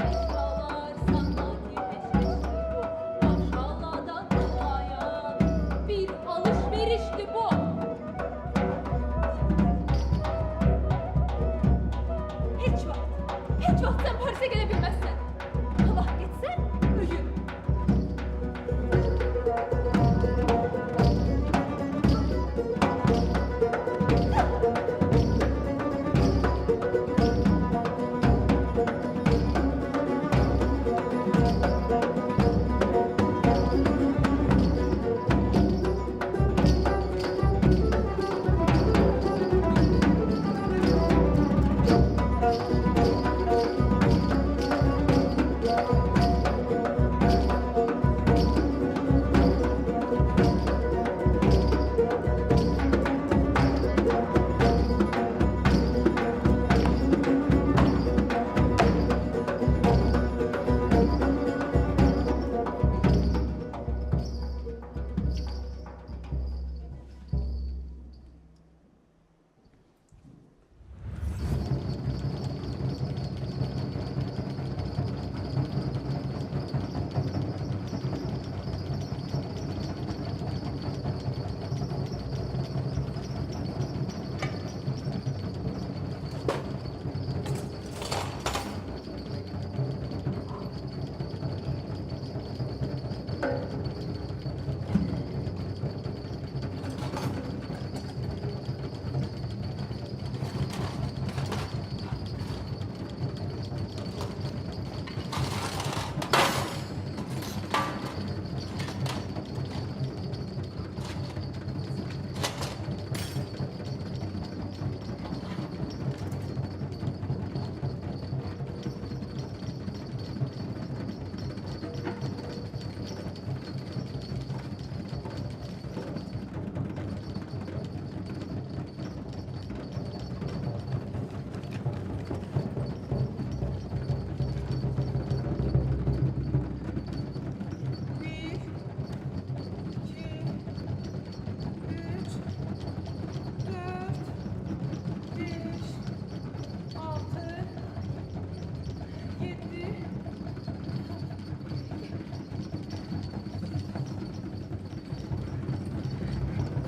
beşalar sanki peşkeşti bu. Aşağıdan olmayan bir alışverişti bu. Heç vaxt sen Paris'e gelebilmezsen. Allah gitsen ölür.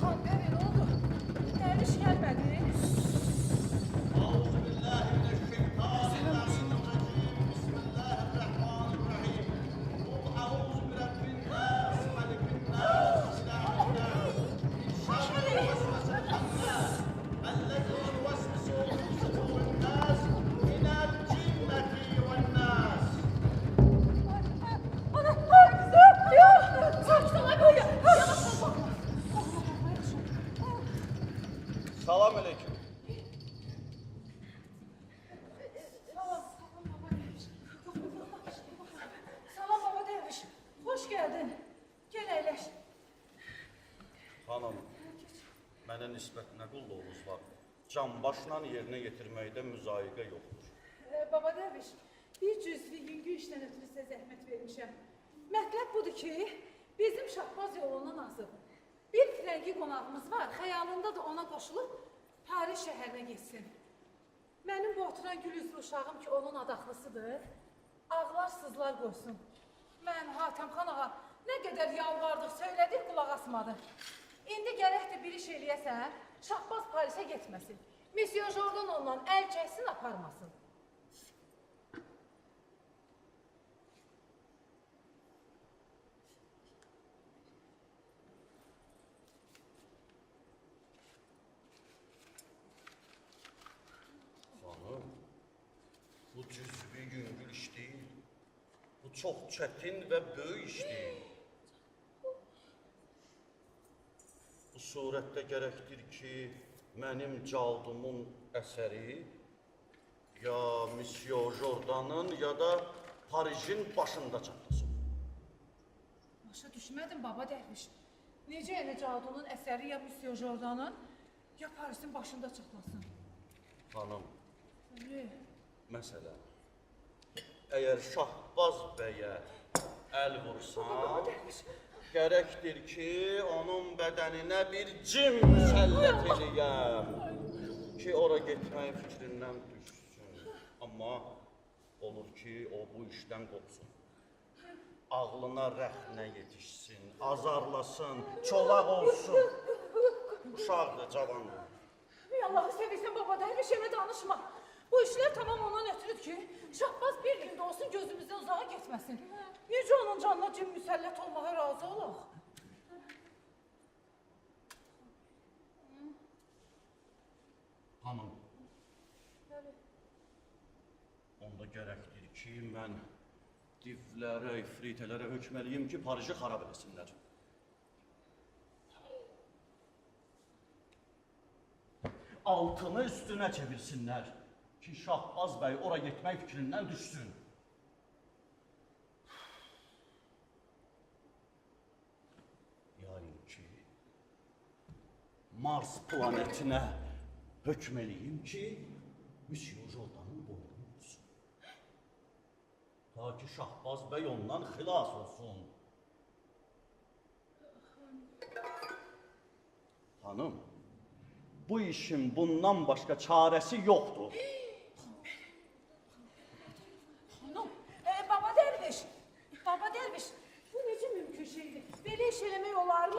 Kamperi ne oldu? Derviş gelmedi. Euzubillahimineşşeytanirracim. Bismillahirrahmanirrahim. Kul euzu birabbin nas, melikin nas, ilahin nas, min şerril vesvesil hannas, ellezî yuvesvisu fî sudûrin nas, minel cinneti ven nas. Ana, kızım, ya, saçmalama böyle. Salam aleyküm. Salam baba derviş. Hoş geldin. Gel eyleş. Xanım, mənə nisbət nə qulluğunuz var? Can başla yerinə yetirməkdə müzayiqə yoxdur. Baba derviş, bir cüzvi yüngü işten ötürü size zəhmət vermişəm. Mətləb budur ki, bizim Şahbaz yolundan azıb. Bir frengi qonağımız var, xəyalında da ona qoşulub Paris şəhərinə getsin. Mənim bu oturan gül üzlü uşağım ki, onun adaxlısıdır, ağlar sızlar qoysun. Mən Hatəmxan ağa nə qədər yalvardıq, söylədik, qulaq asmadı. İndi gərəkdir bir iş eləyəsən, Şahbaz Parisə getməsin. Monsieur Jordan ondan əl çəksin, aparmasın. Xanım, bu cüzvi yüngül iş deyil. Bu çox çətin və böyük iş deyil. Bu surətdə gərəkdir ki, mənim cadumun əsəri ya Monsieur Jordanın ya da Parijin başında çatlasın. Başa düşmədim baba dərviş. Necə yəni cadunun əsəri ya Monsieur Jordanın ya Parisin başında çatlasın? Xanım, Öyle. məsələn, əgər Şahbaz bəyə əl vursan, gərəkdir ki, onun bədəninə bir cim müsəllət eləyəm ki, ora getmək fikrindən düşsün. Amma olur ki, o bu işdən qopsun. Ağlına rəxnə yetişsin, azarlasın, çolaq olsun. Uşaqdır, cavandır. Ey Allah'ı seversen baba dərviş elə danışma. Bu işler tamam ondan ötürüdür ki, Şahbaz bir günde olsun gözümüzden uzağa getməsin. Necə onun canına cim müsəllət olmağa razı olaq? Hanım, onda gərəkdir ki, mən divlərə, ifritələrə hökm eləyim ki, Pariji xarab eləsinlər. Altını üstünə çevirsinlər ki, Şahbaz bəy ora getmək fikrindən düşsün. Yayın ki, Mars planetinə hökm eləyim ki, Monsieur Jordanın boynunu vursun. Ta ki, Şahbaz bəy ondan xilas olsun. Hanım, bu işin bundan başqa çarəsi yoxdur. Hanım, baba derviş, bu necə mümkün şeydir? Belə iş eləmək olar mı?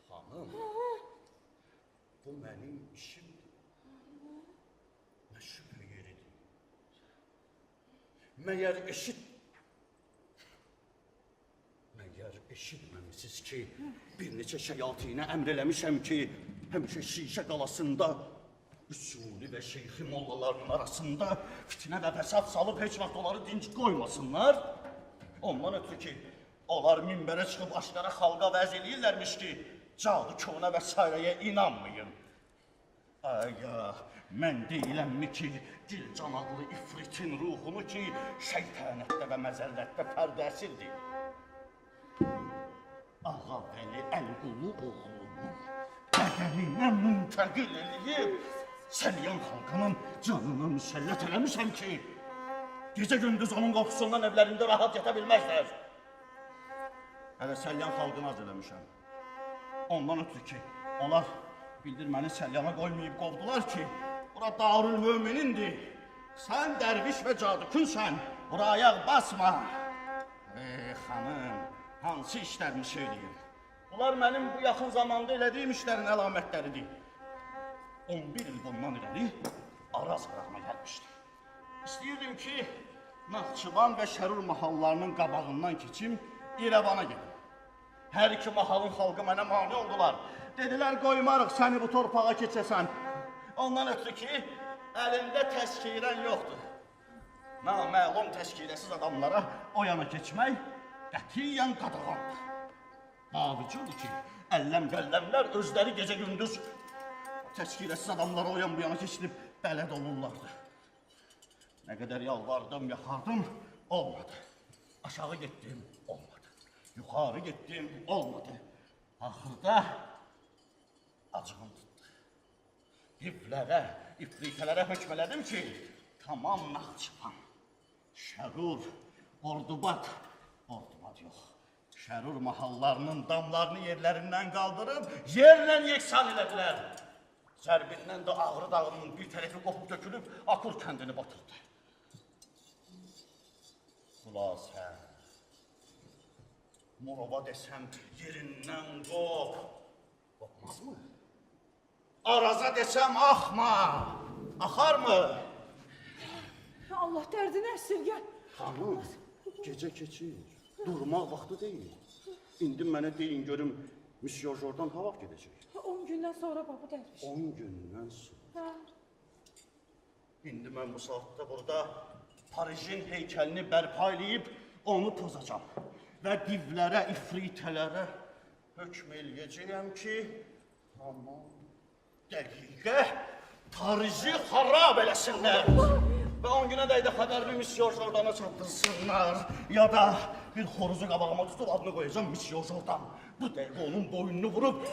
Hanım, bu mənim işimdir. Nə şübhə yeridir. Məyər eşitməmisiniz ki, bir neçə şəyatı ilə əmr eləmişəm ki, həmişə şişə qalasında, üsuli və şeyxi mollaların arasında fitnə və fəsad salıb heç vaxt onları dinc qoymasınlar. Ondan ötürü ki, onlar minbərə çıxıb aşqara xalqa vəz eləyirlərmiş ki, cadu könə və sairəyə inanmayın. Aya, mən deyiləmmi ki, dil canaqlı ifritin ruhunu ki, şeytanətdə və məzəllətdə pərdəsirdir. Ağa Vəli Əlqulu oğlumu bədəninə müntəqil eləyib, Səlyan xalqının canını müsəllət eləmişəm ki, gecə-gündüz onun qoxusundan evlərində rahat yata bilməzlər. Hələ Səlyan xalqını az eləmişəm. Ondan ötürü ki, onlar bildirməni Səlyana qoymayıb qovdular ki, bura Darül Möminindir. Sən dərviş və cadükünsən, bura ayaq basma. Xanım, hansı işlərimi söyləyim? Bunlar mənim bu yaxın zamanda elədiyim işlərin əlamətləridir. 11 il bundan ileri Araz qırağına gəlmişdim. İstəyirdim ki, Naxçıvan və Şərur mahallarının qabağından keçim, İrəvana gedim. Hər iki mahalın xalqı mənə mani oldular. Dedilər, qoymarıq səni bu torpağa keçəsən. Ondan ötürü ki, əlində təskirən yoxdur. Naməlum təskirəsiz adamlara o yana keçmək qətiyyən qadağandır. Abicudur ki, əlləm-qəlləmlər özləri gecə-gündüz təskirəsiz adamlara o yan bu yana keçirib bələd olurlardı. Nə qədər yalvardım, yaxardım, olmadı. Aşağı getdim, olmadı. Yuxarı getdim, olmadı. Axırda acığım tutdu. İflərə, ifritələrə hökm elədim ki, tamam Naxçıvan, Şərur, Ordubad yox. Şərur mahallarının damlarını yerlərindən qaldırıb, yerlə yeksan elədilər. Zərbindən də Ağrı dağının bir tərəfi qopub tökülüb, Akur kəndini batırdı. Xülasə, Murova desəm yerindən qop, qopmaz mı? Araza desəm axma, axar mı? Allah dərdini əsirgən. Xanım, gecə keçir, durmaq vaxtı deyil. İndi mənə deyin görüm, Monsieur Jordan ha vaxt gedəcək? 10 gündən sonra baba dərviş. 10 gündən sonra. Hə. İndi mən bu saatda burada Parijin heykəlini bərpa eləyib onu pozacam. Və divlərə, ifritələrə hökm eləyəcəyəm ki, tamam, dəqiqə Pariji xarab eləsinlər. Və 10 günə də xəbərini Monsieur Jordana çatdırsınlar. Ya da bir xoruzu qabağıma tutub adını qoyacam Monsieur Jordan. Bu dəqiqə onun boynunu vurub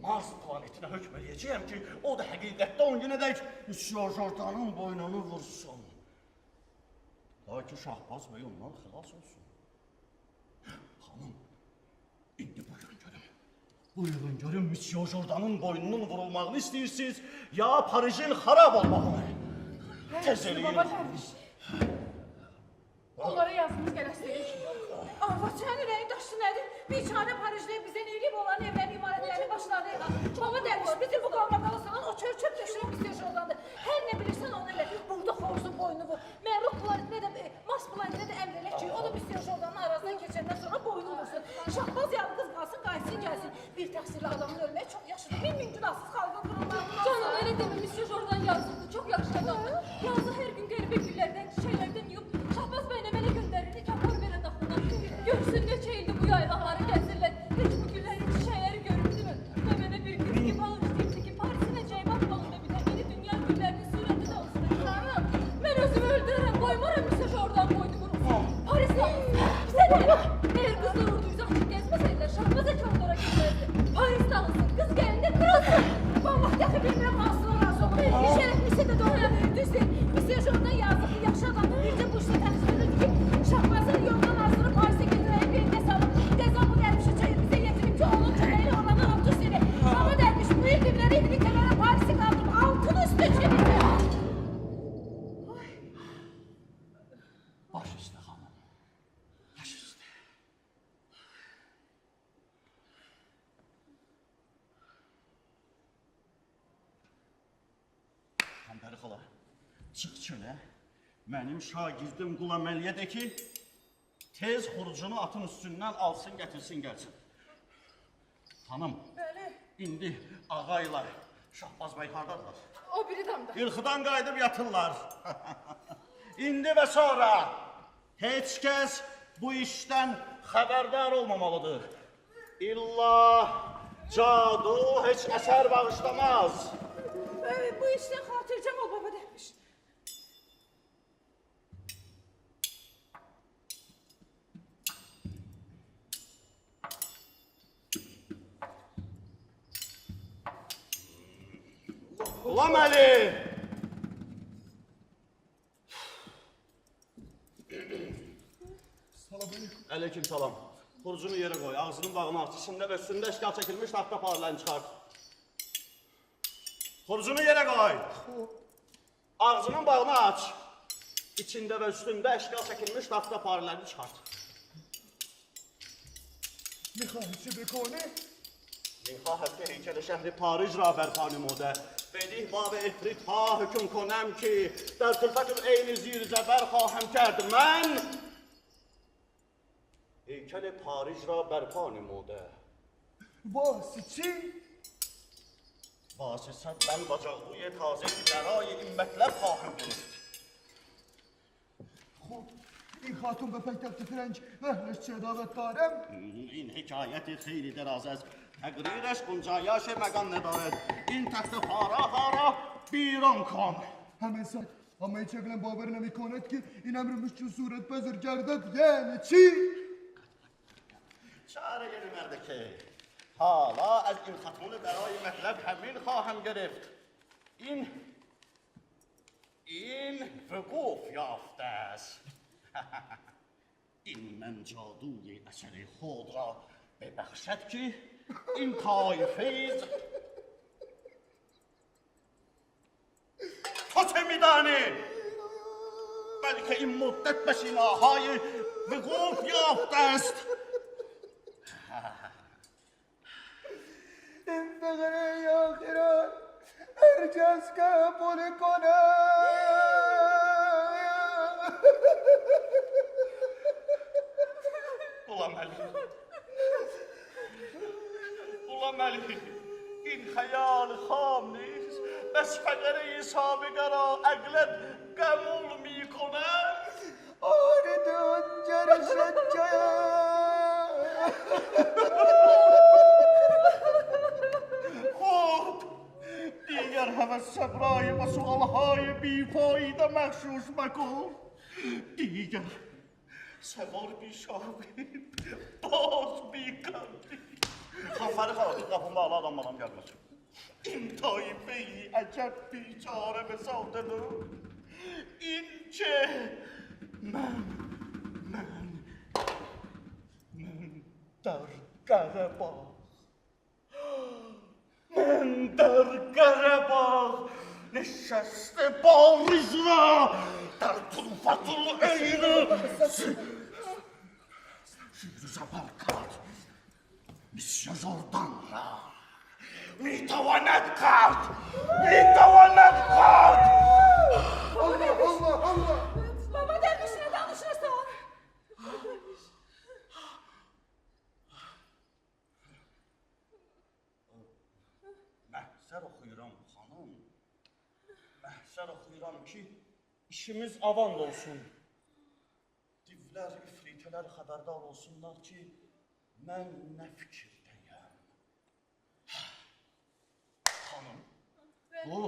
Mars planetinə hökm eləyəcəyəm ki, o da həqiqətdə 10 günə dək Monsieur Jordanın boynunu vursun. Ta ki Şahbaz bəy ondan xilas olsun. Xanım, indi buyurun görüm. Buyurun görüm Monsieur Jordanın boynunun vurulmağını istəyirsiniz, ya Parijin xarab olmağını. Tez eləyin. Baba dərviş. Onlara yazımız gələsək. Arvad, sənin ürəyin daşı nədir? Bir çare Parijdə bizə neyləyib onların evlərini, imarətlərini başlarına yıxaq. Baba dərviş, bizim bu qalmaqalı salan o çör-çöp döşürən Monsieur Jordandır. Hər nə bilirsən onu elə. Burada xoruzun boynu vur. Məğrub planetinə də, Mars planetinə də əmr elə ki, o da Monsieur Jordanın arazdan keçəndən sonra boynu vursun. Şahbaz yalqız qalsın, qayıtsın, gəlsin. Bir təqsirli adamın ölməyi çox yaxşıdır. Min günahsız xalqın qırılmağını Canım öyle deme, Monsieur Jordan yazıldı. Çok yaxşı adamdır. Yazı her gün qəribə güllərdən, çiçəklərdən yiyib, Şahbaz bəylə mənə göndərirdi ki, apar verə daxına. Görsün neçə ildir bu yaylaqları gəzirlər. Heç bu güllərin çiçəkləri göründü mü? Və mənə bir gün ki, balıq deyibdi ki, Parisin əcəyibat balında bir də yeni dünya güllərinin surəti də olsun. Canım, mən özümü öldürərəm, qoymaram Monsieur Jordan boynu vurulsun. Paris'e, bize de eğer kızlar orduysa açık gezmeseydiler, Şahbaz ekranlara gitmezdi. Paris dağılsın, kız gelinde kırılsın. Vallahi dəxi bilmirəm hansına razı olum. Bir şərəflisi də doğru düzdür. Monsieur Jordan yazıqlı, yaxşı adamdır. Bircə bu işlə təqsirlidir ki, Şahbazın yoldan azdırıb Parisə getirəyə birində salıb. Qəza bu dərvişi çayır bizə yetirib ki, onun köməyi olanı altı üstüne. Ama dərviş bu ildirləri ifritələrə Parisi qaldırıb altın üstü çevirdi. Baş üstə xanım, baş üstə. Qəmbər xala, çıx çölə, mənim şagirdim Qul Əməliyə de ki, tez xurucunu atın üstündən alsın, gətirsin, gəlsin. Xanım, indi ağayla Şahbaz bəy hardadılar? O biri damda. İlxıdan qayıdıb yatırlar. İndi və sonra heç kəs bu işdən xəbərdar olmamalıdır. İlla cadu heç əsər bağışlamaz. Bu işdən xatircəm ol baba dərviş. Ulan Əli! Aleyküm salam. Xurucunu yerə qoy, ağzının bağını aç, içində və üstündə işgal çəkilmiş taxta parlarını çıxart. Xurucunu yerə qoy. Ağzının bağını aç. İçində və üstündə işgal çəkilmiş taxta parlarını çıxart. Mikhail Çibikoni, این خواهد که هیکل شهر پاریس را برپا نموده بدیه باب افریت ها حکم کنم که در طرفت عین زیر زبر خواهم کرد من هیکل پاریس را برپا نموده واسه چی؟ واسه من با جاغوی تازه برای این مطلب خواهم گرفت خب این خاتون به پایتخت فرنج اهلش چه دعوت دارم؟ این حکایت خیلی دراز است تقریرش گنجایش مگان ندارد این تخت پارا را بیرون کن همه ساعت اما هیچ اقلم باور نمی کند که این امر مشکل صورت پذیر گردد یعنی چی؟ چاره یعنی مرده که حالا از این خاتون برای مطلب همین خواهم گرفت این وقوف یافته است این من جادوی اثر خود را ببخشد که این طایفه تو چه میدانی؟ بلکه این مدت به شناهای وقوف یافته است این فقره آخران هر کس که قبول کنه Ulan Melih, این خیال خام نیست بس فقره سابقه اغلب قبول میکنن آردون جرشت خب دیگر هوس صبرای و سؤالهای بیفایده مخشوش مکن دیگر سوار بیشاوی باز بیکندی خانفر خواهدی قفون بالا adam bana gelmesin این طایفه عجب بیچاره به سادلو این که من در قرباغ من در قرباغ نشسته باریز را در طرفت العین شیر زبر کرد مثل زردان را میتواند کرد Allah Baba derviş ne danışırsan? Məhsər oxuyuram xanım. Məhsər oxuyuram ki, işimiz avand olsun. Divlər, ifritələr xəbərdar olsunlar ki, mən nə fikirdəyəm. Xanım, bu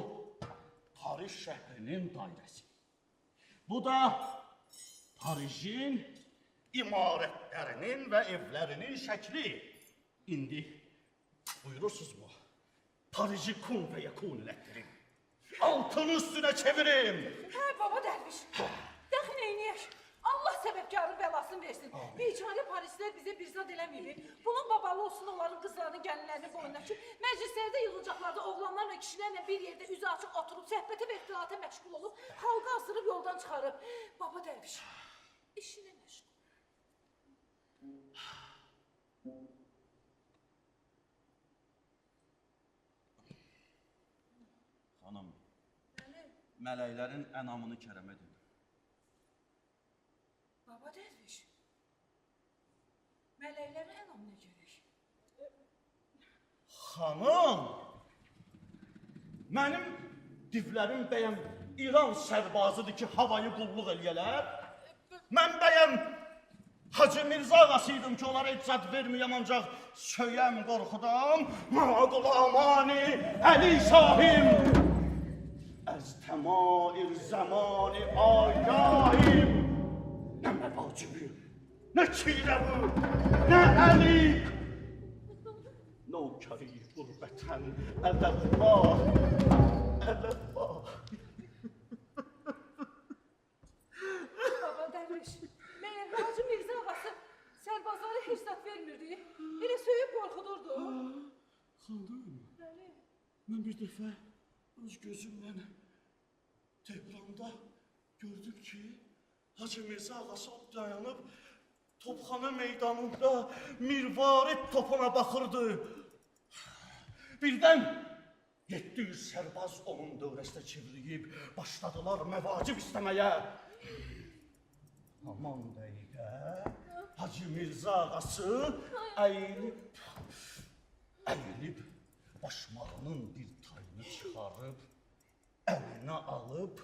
Paris şəhrinin dairəsi. Bu da Parisin imarətlərinin və evlərinin şəkli. İndi buyurursunuzmu? Paris'i kun ve yakun ettirin. Altını üstüne çevirin. Hə baba derviş. Dəxi neyniyək? Allah səbəbkarın bəlasını versin. Biçare Parislər bizə bir zad eləməyib. Bunun babalı olsun onların qızlarının gəlinlərinin boynuna ki, məclislərdə yığılacaqlarda oğlanlarla kişilərlə bir yerdə üzü açıq oturub söhbətə və ixtilata məşğul olub, xalqı asırıb yoldan çıxarıb. Baba derviş, işinə məşğul. Hanım, mələklərin ənamını kərəm edin. Baba derviş, mələklərə ənam nə gerək? Xanım, mənim divlərim bəyəm İran sərbazıdır ki, havayı qulluq eləyələr. Mən bəyəm Hacı Mirzə ağasıydım ki, onlara heç zad verməyəm, ancaq söyəm qorxudam. Mağlamani Əli Şahim, əz təmair zəmani agahim. Nə məvacibi, nə kirəvü, nə əlik. Nokari qurbətən ələllah, ələllah. Baba derviş, meğer Hacı Mirzə ağası sərbazlara heç zad vermirdi. Elə söyüb qorxudurdu. Xanım, Bəli. mən bir dəfə öz gözümlə Tehranda gördüm ki, Hacı Mirzə ağası dayanıb topxana meydanında mirvarid topuna baxırdı. Birdən 700 sərbaz onun dövrəstə çevriyib başladılar məvacib istəməyə. Aman dəqiqə, Hacı Mirzə ağası əyilib başmağının bir tayını çıxarıb, əlinə alıb,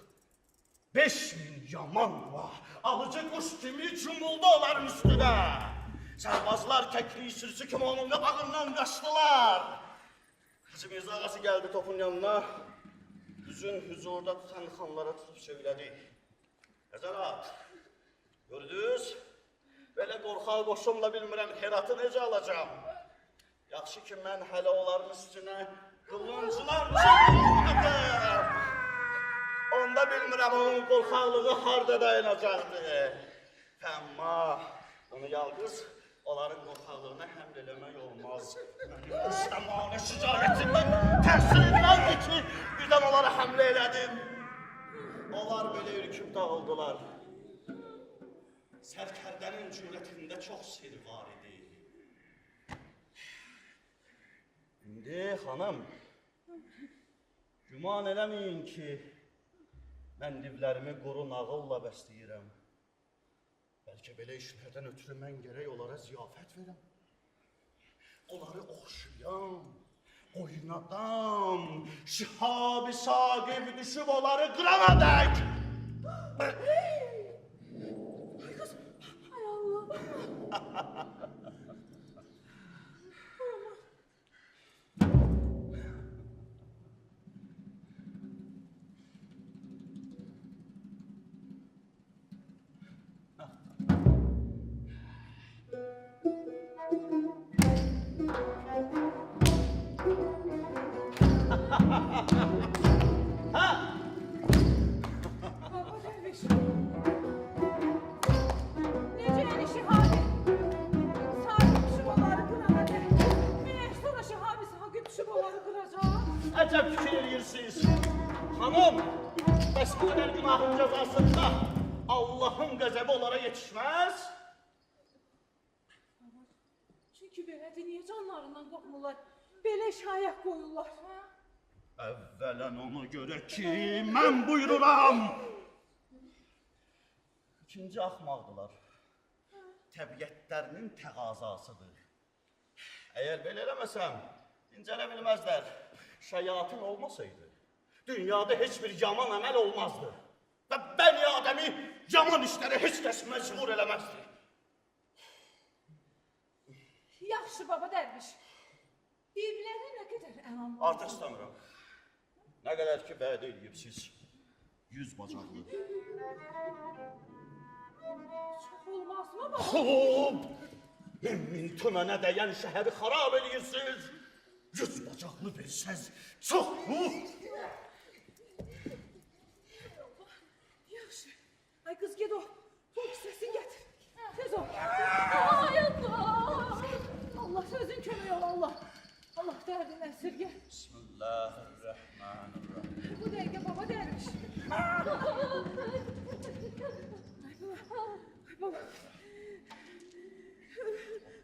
5000 yamanla alıcı quş kimi cumuldu onların üstünə. Sərbazlar kəkli sürüsü kimi onun qabağından qaçdılar. Hacı Mirzə ağası gəldi topun yanına, üzün huzurda tutan xanlara tutub söylədi. Həzərat, gördünüz, belə qorxaq qoşumla bilmirəm Heratı necə alacam. Yaxşı ki, mən hələ onların üstünə qılınclar çəkilmədim. Onda bilmirəm onun qorxaqlığı harada dayanacaqdı. Amma onu yalqız onların qorxaqlığına həml eləmək olmaz. Mənim İslamane şücaətimdən təsir ediləndir ki, birdən onlara həmlə elədim. Onlar belə ürküb dağıldılar. Sərkərdənin cürətində çox sir var idi. İndi xanım, güman eləməyin ki, mən divlərimi quru nağılla bəsləyirəm. Bəlkə belə işlərdən ötürü mən gərək onlara ziyafət verəm. Onları oxşuyam, oynadam, şihab-ı saqib düşüb onları qırana dək. Ay Allah. Baba derviş. Necə yəni şihabi? Sahib düşüb onları qırana dək. Məyər sonra şihabi sahib düşüb onları qıracaq? Əcəb fikir edirsiniz. Xanım, bəs bu qədər günahın cəzasında Allahın qəzəbi onlara yetişməz? Çünki belədir, niyə canlarından qorxmurlar? Belə şayək qoyurlar. Əvvələn ona görə ki, mən buyururam. İkinci axmaqdılar. Təbiətlərinin təqazasıdır. Əgər belə eləməsəm, incələ bilməzlər. Şəyatin olmasaydı, dünyada heç bir yaman əməl olmazdı. Və bəni adəmi yaman işlərə heç kəs məcbur eləməzdi. Yaxşı baba dərviş. Divlərə nə qədər ənam var? Artıq istəmirəm. Nə qədər ki, vəd eləyibsiz, 100 bacaqlı. Çox olmazmı baba? Xub! Min tümənə dəyən şəhəri xarab eləyirsiniz. 100 bacaqlı versəz, çox mu? Yaxşı. Ay qız, ged o. Pul kisəsini gətir. Tez ol. Ay Allah! Allah sözün kömək ol, Allah. Allah dərdini əsirgə. Bismillahirrahmanirrahim. Bu dəqiqə baba dərviş. Ay baba.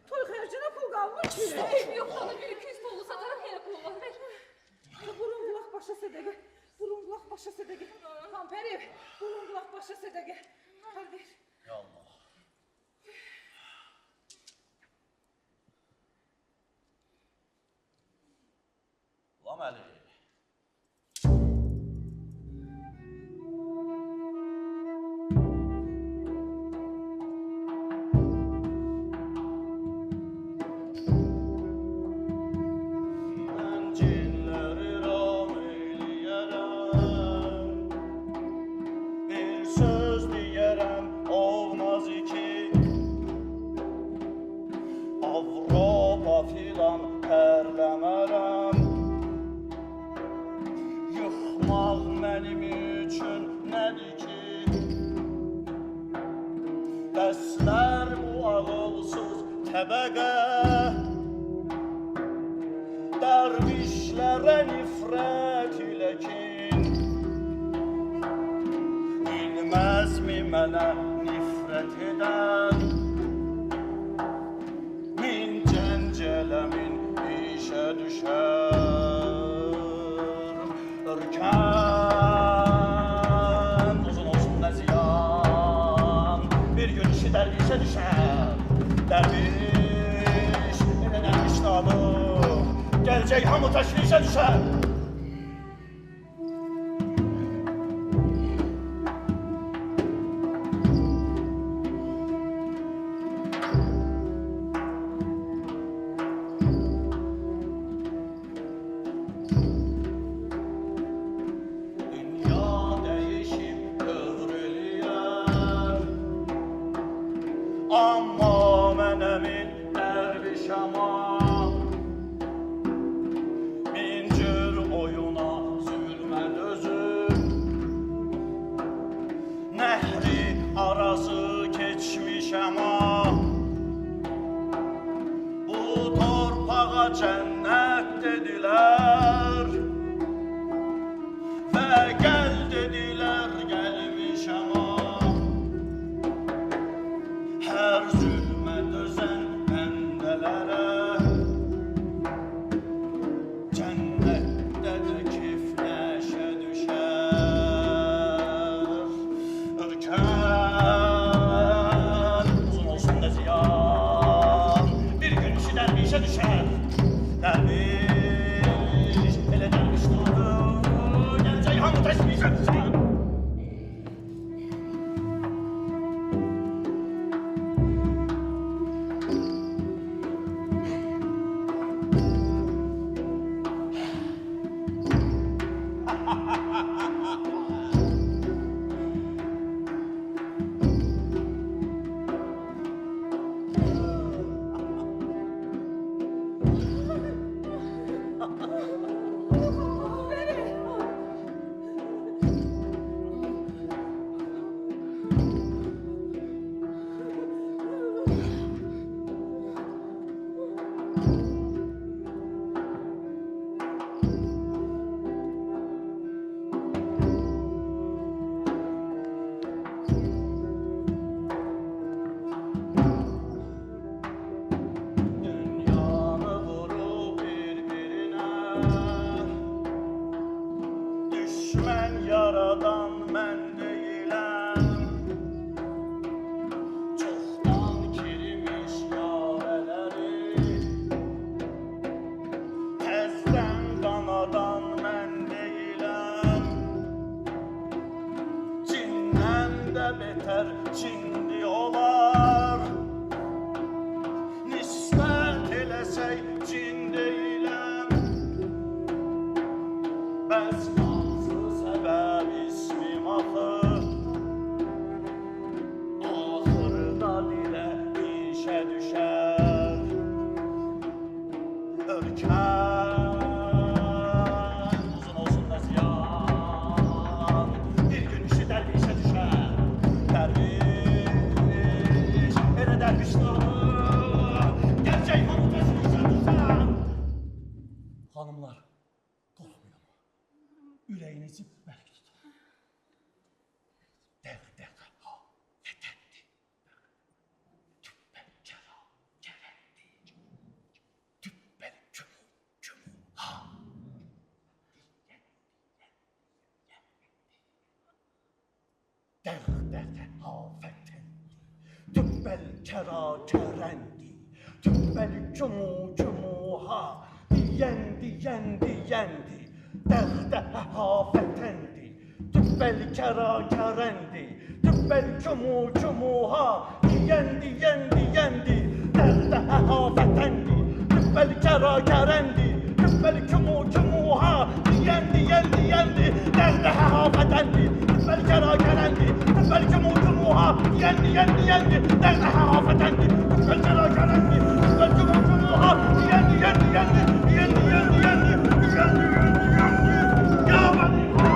Toy xərcinə pul qalmır ki. Yox, sana bir 200 dolu satarım, yenə pul var. Ver. Burun qulaq başa sədəqə. Burun qulaq başa sədəqə. Pamperi, burun qulaq başa sədəqə. Qardeş. Ya Allah. Ulan Əli. Mən cinləri ram eyləyərəm, bir söz deyərəm, olmaz iki. Avropa filan tərləmərəm, yıxmaq mənim üçün nədir ki? Bəslər bu ağılsız təbəqə, dərvişlərə nifrət ilə kin. Bilməzmi mənə nifrət edən, min cəncələmin işə düşər. Gələcək hamı təşvişə düşər. Dünya dəyişib dövrülüyər, amma mən əmin dərvişəm. Min cür oyuna zülmə dözüb, nəhri arazı keçmişəm. Bu torpağa cənnət dedilər və gəl dedilər, gəlmişəm. Hər zülmə dözən bəndələrə cənnətdə də keyf nəşə düşər. Ölkəm uzun olsun da ziyan, bir gün işi dərvişə düşər. Dərviş, elə dərviş durdu, gələcək hamı təşvişə düşər. Dünyanı vurub bir-birinə, düşmən yaradan mən deyiləm. Çoxdan kirimiş yarələri, təzdən qanadan mən deyiləm. Cindən də betər cindi olar, nisbət eləsək cin deyiləm. Bəs hansı səbəb ismim axı, axırda dilə işə düşər. Ölkəm uzun olsun da ziyan, bir gün işi dərvişə düşər. Dərviş, elə dərviş durdu, gələcək hamı təşvişə düşər. Xanımlar, qorxmayın, ürəyinizi bərk tutun. Dəğdəğə ha, yetəndi, tübbən kəra, gərəndi, tübbən kümu, kümu ha. Dəğdəğə ha fətəndi, tübbən kəra, gərəndi, tübbən kümu, kümu ha. Yendi, yendi, yendi, dəğdəğə ha fətəndi, tübbel kara karendi, tübbel kumu kumu ha. Yendi, yendi, yendi, dəğdəğə ha fətəndi, tübbel kara karendi, tübbel kumu kumu ha. Yendi, yendi, yendi, dəğdəğə ha fətəndi, tübbel kara karendi, tübbel kumu kumu ha. Yendi, yendi, yendi, dəğdəğə ha fətəndi, tübbel kara karendi, tübbel kumu kumu ha. Yendi, yendi, yendi, yendi, yendi, yendi, yendi, yendi, yendi, ya beni ha.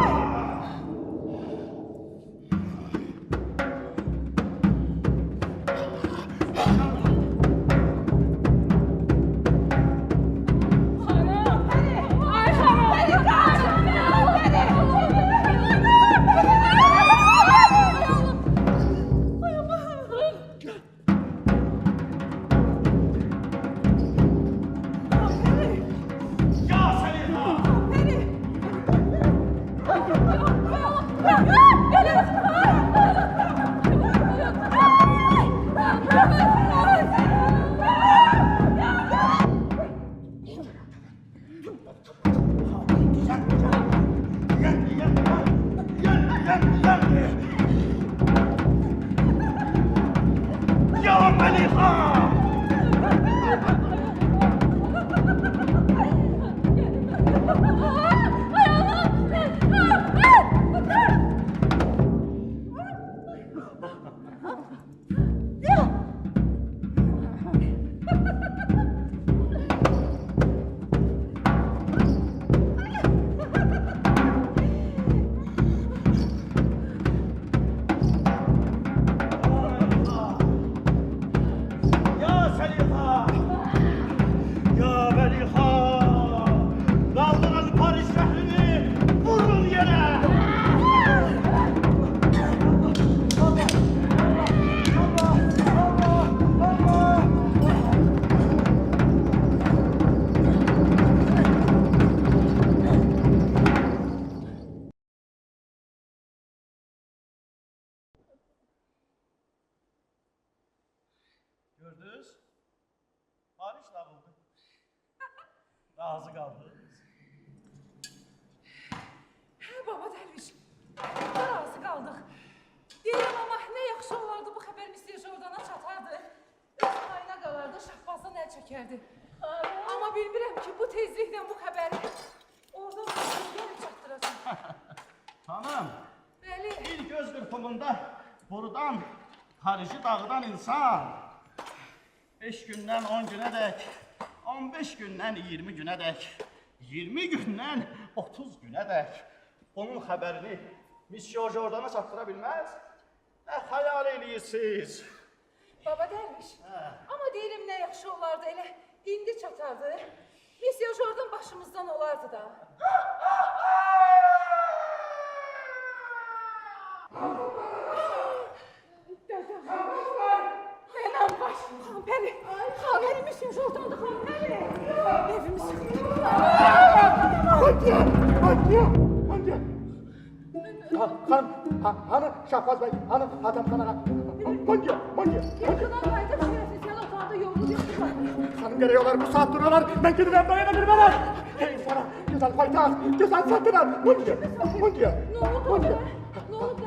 Ya Seliha! Ya Beliha! Kaldırın Paris şehrini! Vurun yere! Gördünüz? Paris dağıldı. Razı kaldınız. Hə baba dərviş. Razı qaldıq. Deyirəm amma nə yaxşı olardı bu xəbər Mr. Jordana çatardı. Öz payına qalardı, Şahbazdan əl çəkərdi. Amma bilmirəm ki bu tezliklə bu xəbəri oradan gəlib çatdıracaq. Hanım, Bəli. bir göz kırpımında buradan Paris'i dağıdan insan 5 gündən 10 günə dək, 15 gündən 20 günə dək, 20 gündən 30 günə dək onun xəbərini Monsieur Jordana çatdıra bilməz. Nə xəyal eləyirsiniz? Baba dərviş. Amma deyirəm nə yaxşı olardı elə indi çatardı. Mr. Jordan başımızdan olardı da. Mənəm baş. Xanpəri. Xanpəri Mr. Jordan'dı Xanpəri. Evimiz. Hanım Şahbaz Bey, hanım Hatem Kan'a. Mondiyo. Yakından qayıdıb şərəfsiz otağında yolunu yoxdur. Hanım geliyorlar bu saat duruyorlar. Ben gidip dayanabilirim hemen. Hey sana güzel paytaht, güzel sattılar. Mondiyo. Ne oldu? Ne oldu?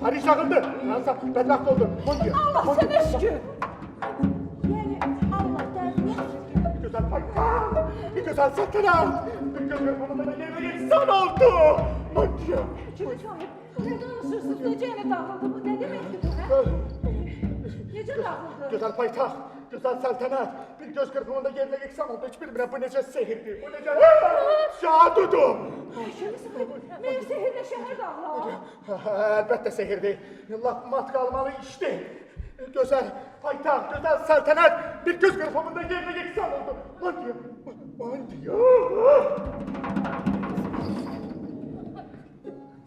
Paris yakıldı. Fransa bedbaht oldu. Mondiyo. Allah sənə şükür. Yani Allah dərviş. Güzel paytaht, bir güzel sattılar. Bir güzel konuda yeni insan oldu. Mondiyo. Kimi sahib? Nə danışırsınız? Necə yəni dağıldı bu? Nə deməkdir bu, hə? Necə dağıldı? Güzel paytaht, güzel saltanat. Bir göz kırpımında yerine yıksam oldu. Hiç bilmirəm bu necə sehirdi. Bu necə cadudur. Kimi sahib? Mənim sehirlə şəhər dağılar. Elbette sehirdi. Laf mat kalmalı işti. Güzel paytaht, güzel saltanat. Bir göz kırpımında yerine yıksam oldu. Mondiyo.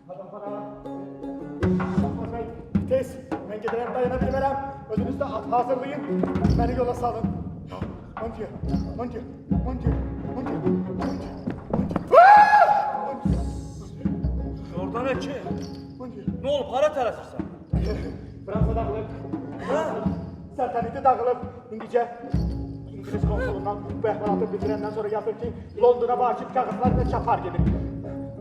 Adam bana. Şahbaz Bey, tez. Ben giderem dayanabilirim. Özünüzde at hazırlayın. Beni yola salın. Mondiyo. Jordan ki, ne olub, hara tələsirsən? Fransa dağılıb. Səltənəti dağılıb. İndicə İngiliz konsulundan bu əhvalatı bitirəndən sonra yazır ki, Londona vakit kağızlar və çapar gedir.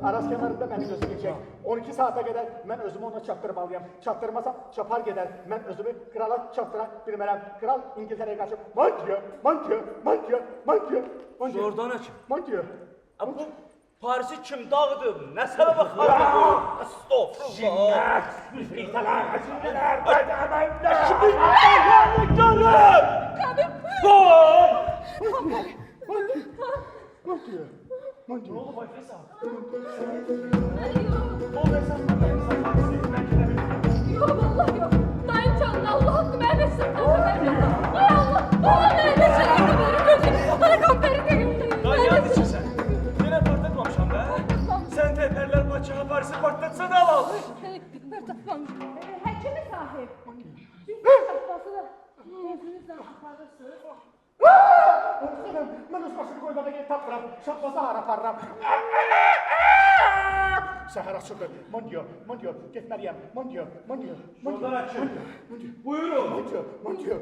Aras kenarında beni gözleyecek. 12 saate kadar ben özümü ona çaptırmalıyım. Çaptırmasam çapar gider. Ben özümü krala çaptıra bilmem. Kral İngiltere'ye kaçıp Mondiyo. Jordan ki. Mondiyo. Bu Paris'i kim dağıdı? Nə səbəbə xalqı bu? Estağfurullah. Mondiyo. Yok vallahi yok. Dayım canına Allah hakkı vermesin. Ay Allah. Allah vermesin. Bana kamperi değil. Qanyat içirsən. Yenə partlatmamışam da. Sən təpərlər paçağı Paris'i partlatsa da al. Həkimi sahib. Biz şahbazı da evinizden aparırsınız. Ben öz başını koymada gel tapıram. Şahbazı haraparram. Səhər açıldı. Mondiyo. Getməliyəm. Mondiyo. Jordan ki. Buyurun. Mondiyo.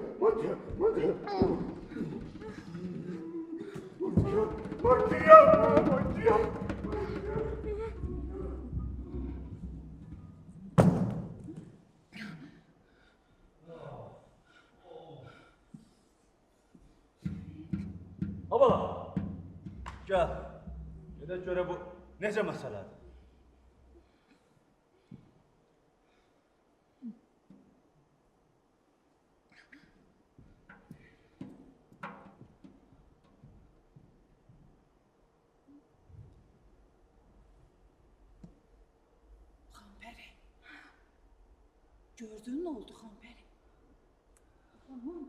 Abala. Gel. Elə görə bu necə məsələdir? Xanpəri. Gördün nə oldu Xanpəri? Anam,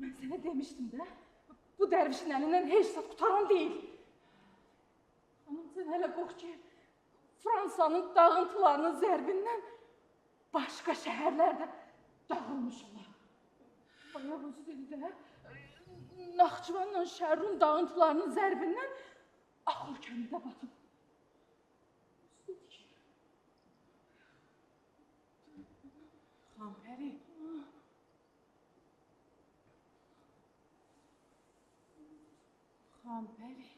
mən sənə demişdim də, bu dərvişin əlindən heç zat qutaran deyil. Anam, sən hələ qox ki, Fransanın dağıntılarının zərbindən başqa şəhərlərdə dağılmış olar. Bayaq özü dedi də, Naxçıvanla Şərrun dağıntılarının zərbindən Axur kəndə batıb. Xanpəri. Xanpəri.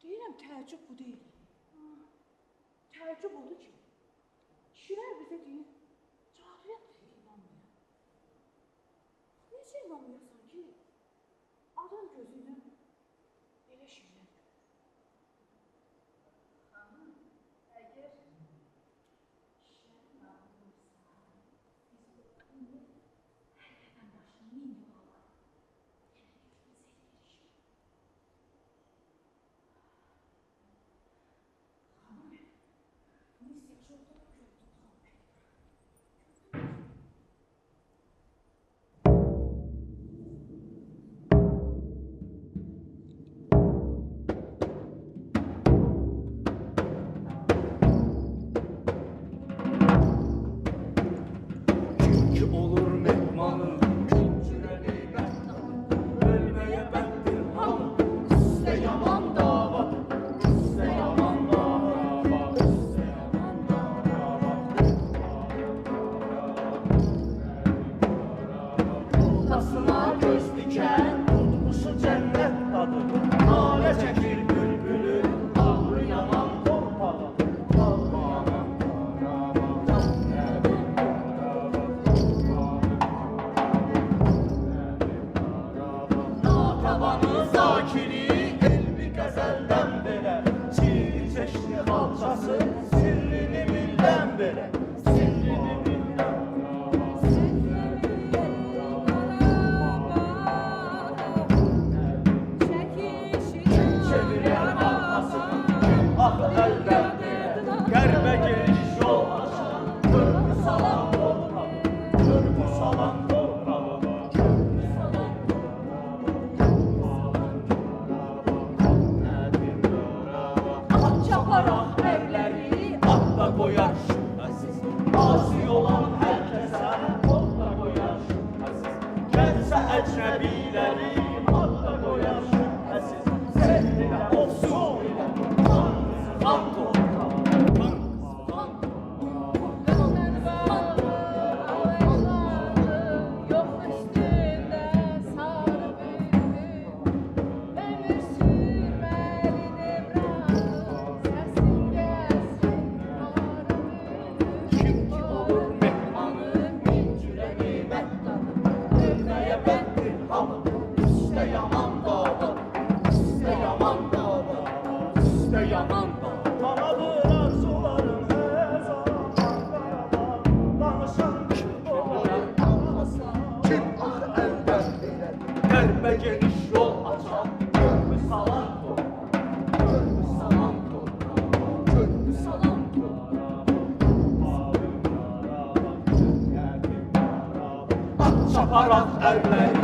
Deyirəm, təəccüb bu deyil. Təəccüb odur ki, kişilər bizə deyir, cahiliyyət inanmıyor. Necə inanmıyorsan ki, adam gözüyle belə şeylər görür. Xanım, əgər kişilərin ağlıysa, biz bunu hərəkədən başını min yol alalım. Çaparak erler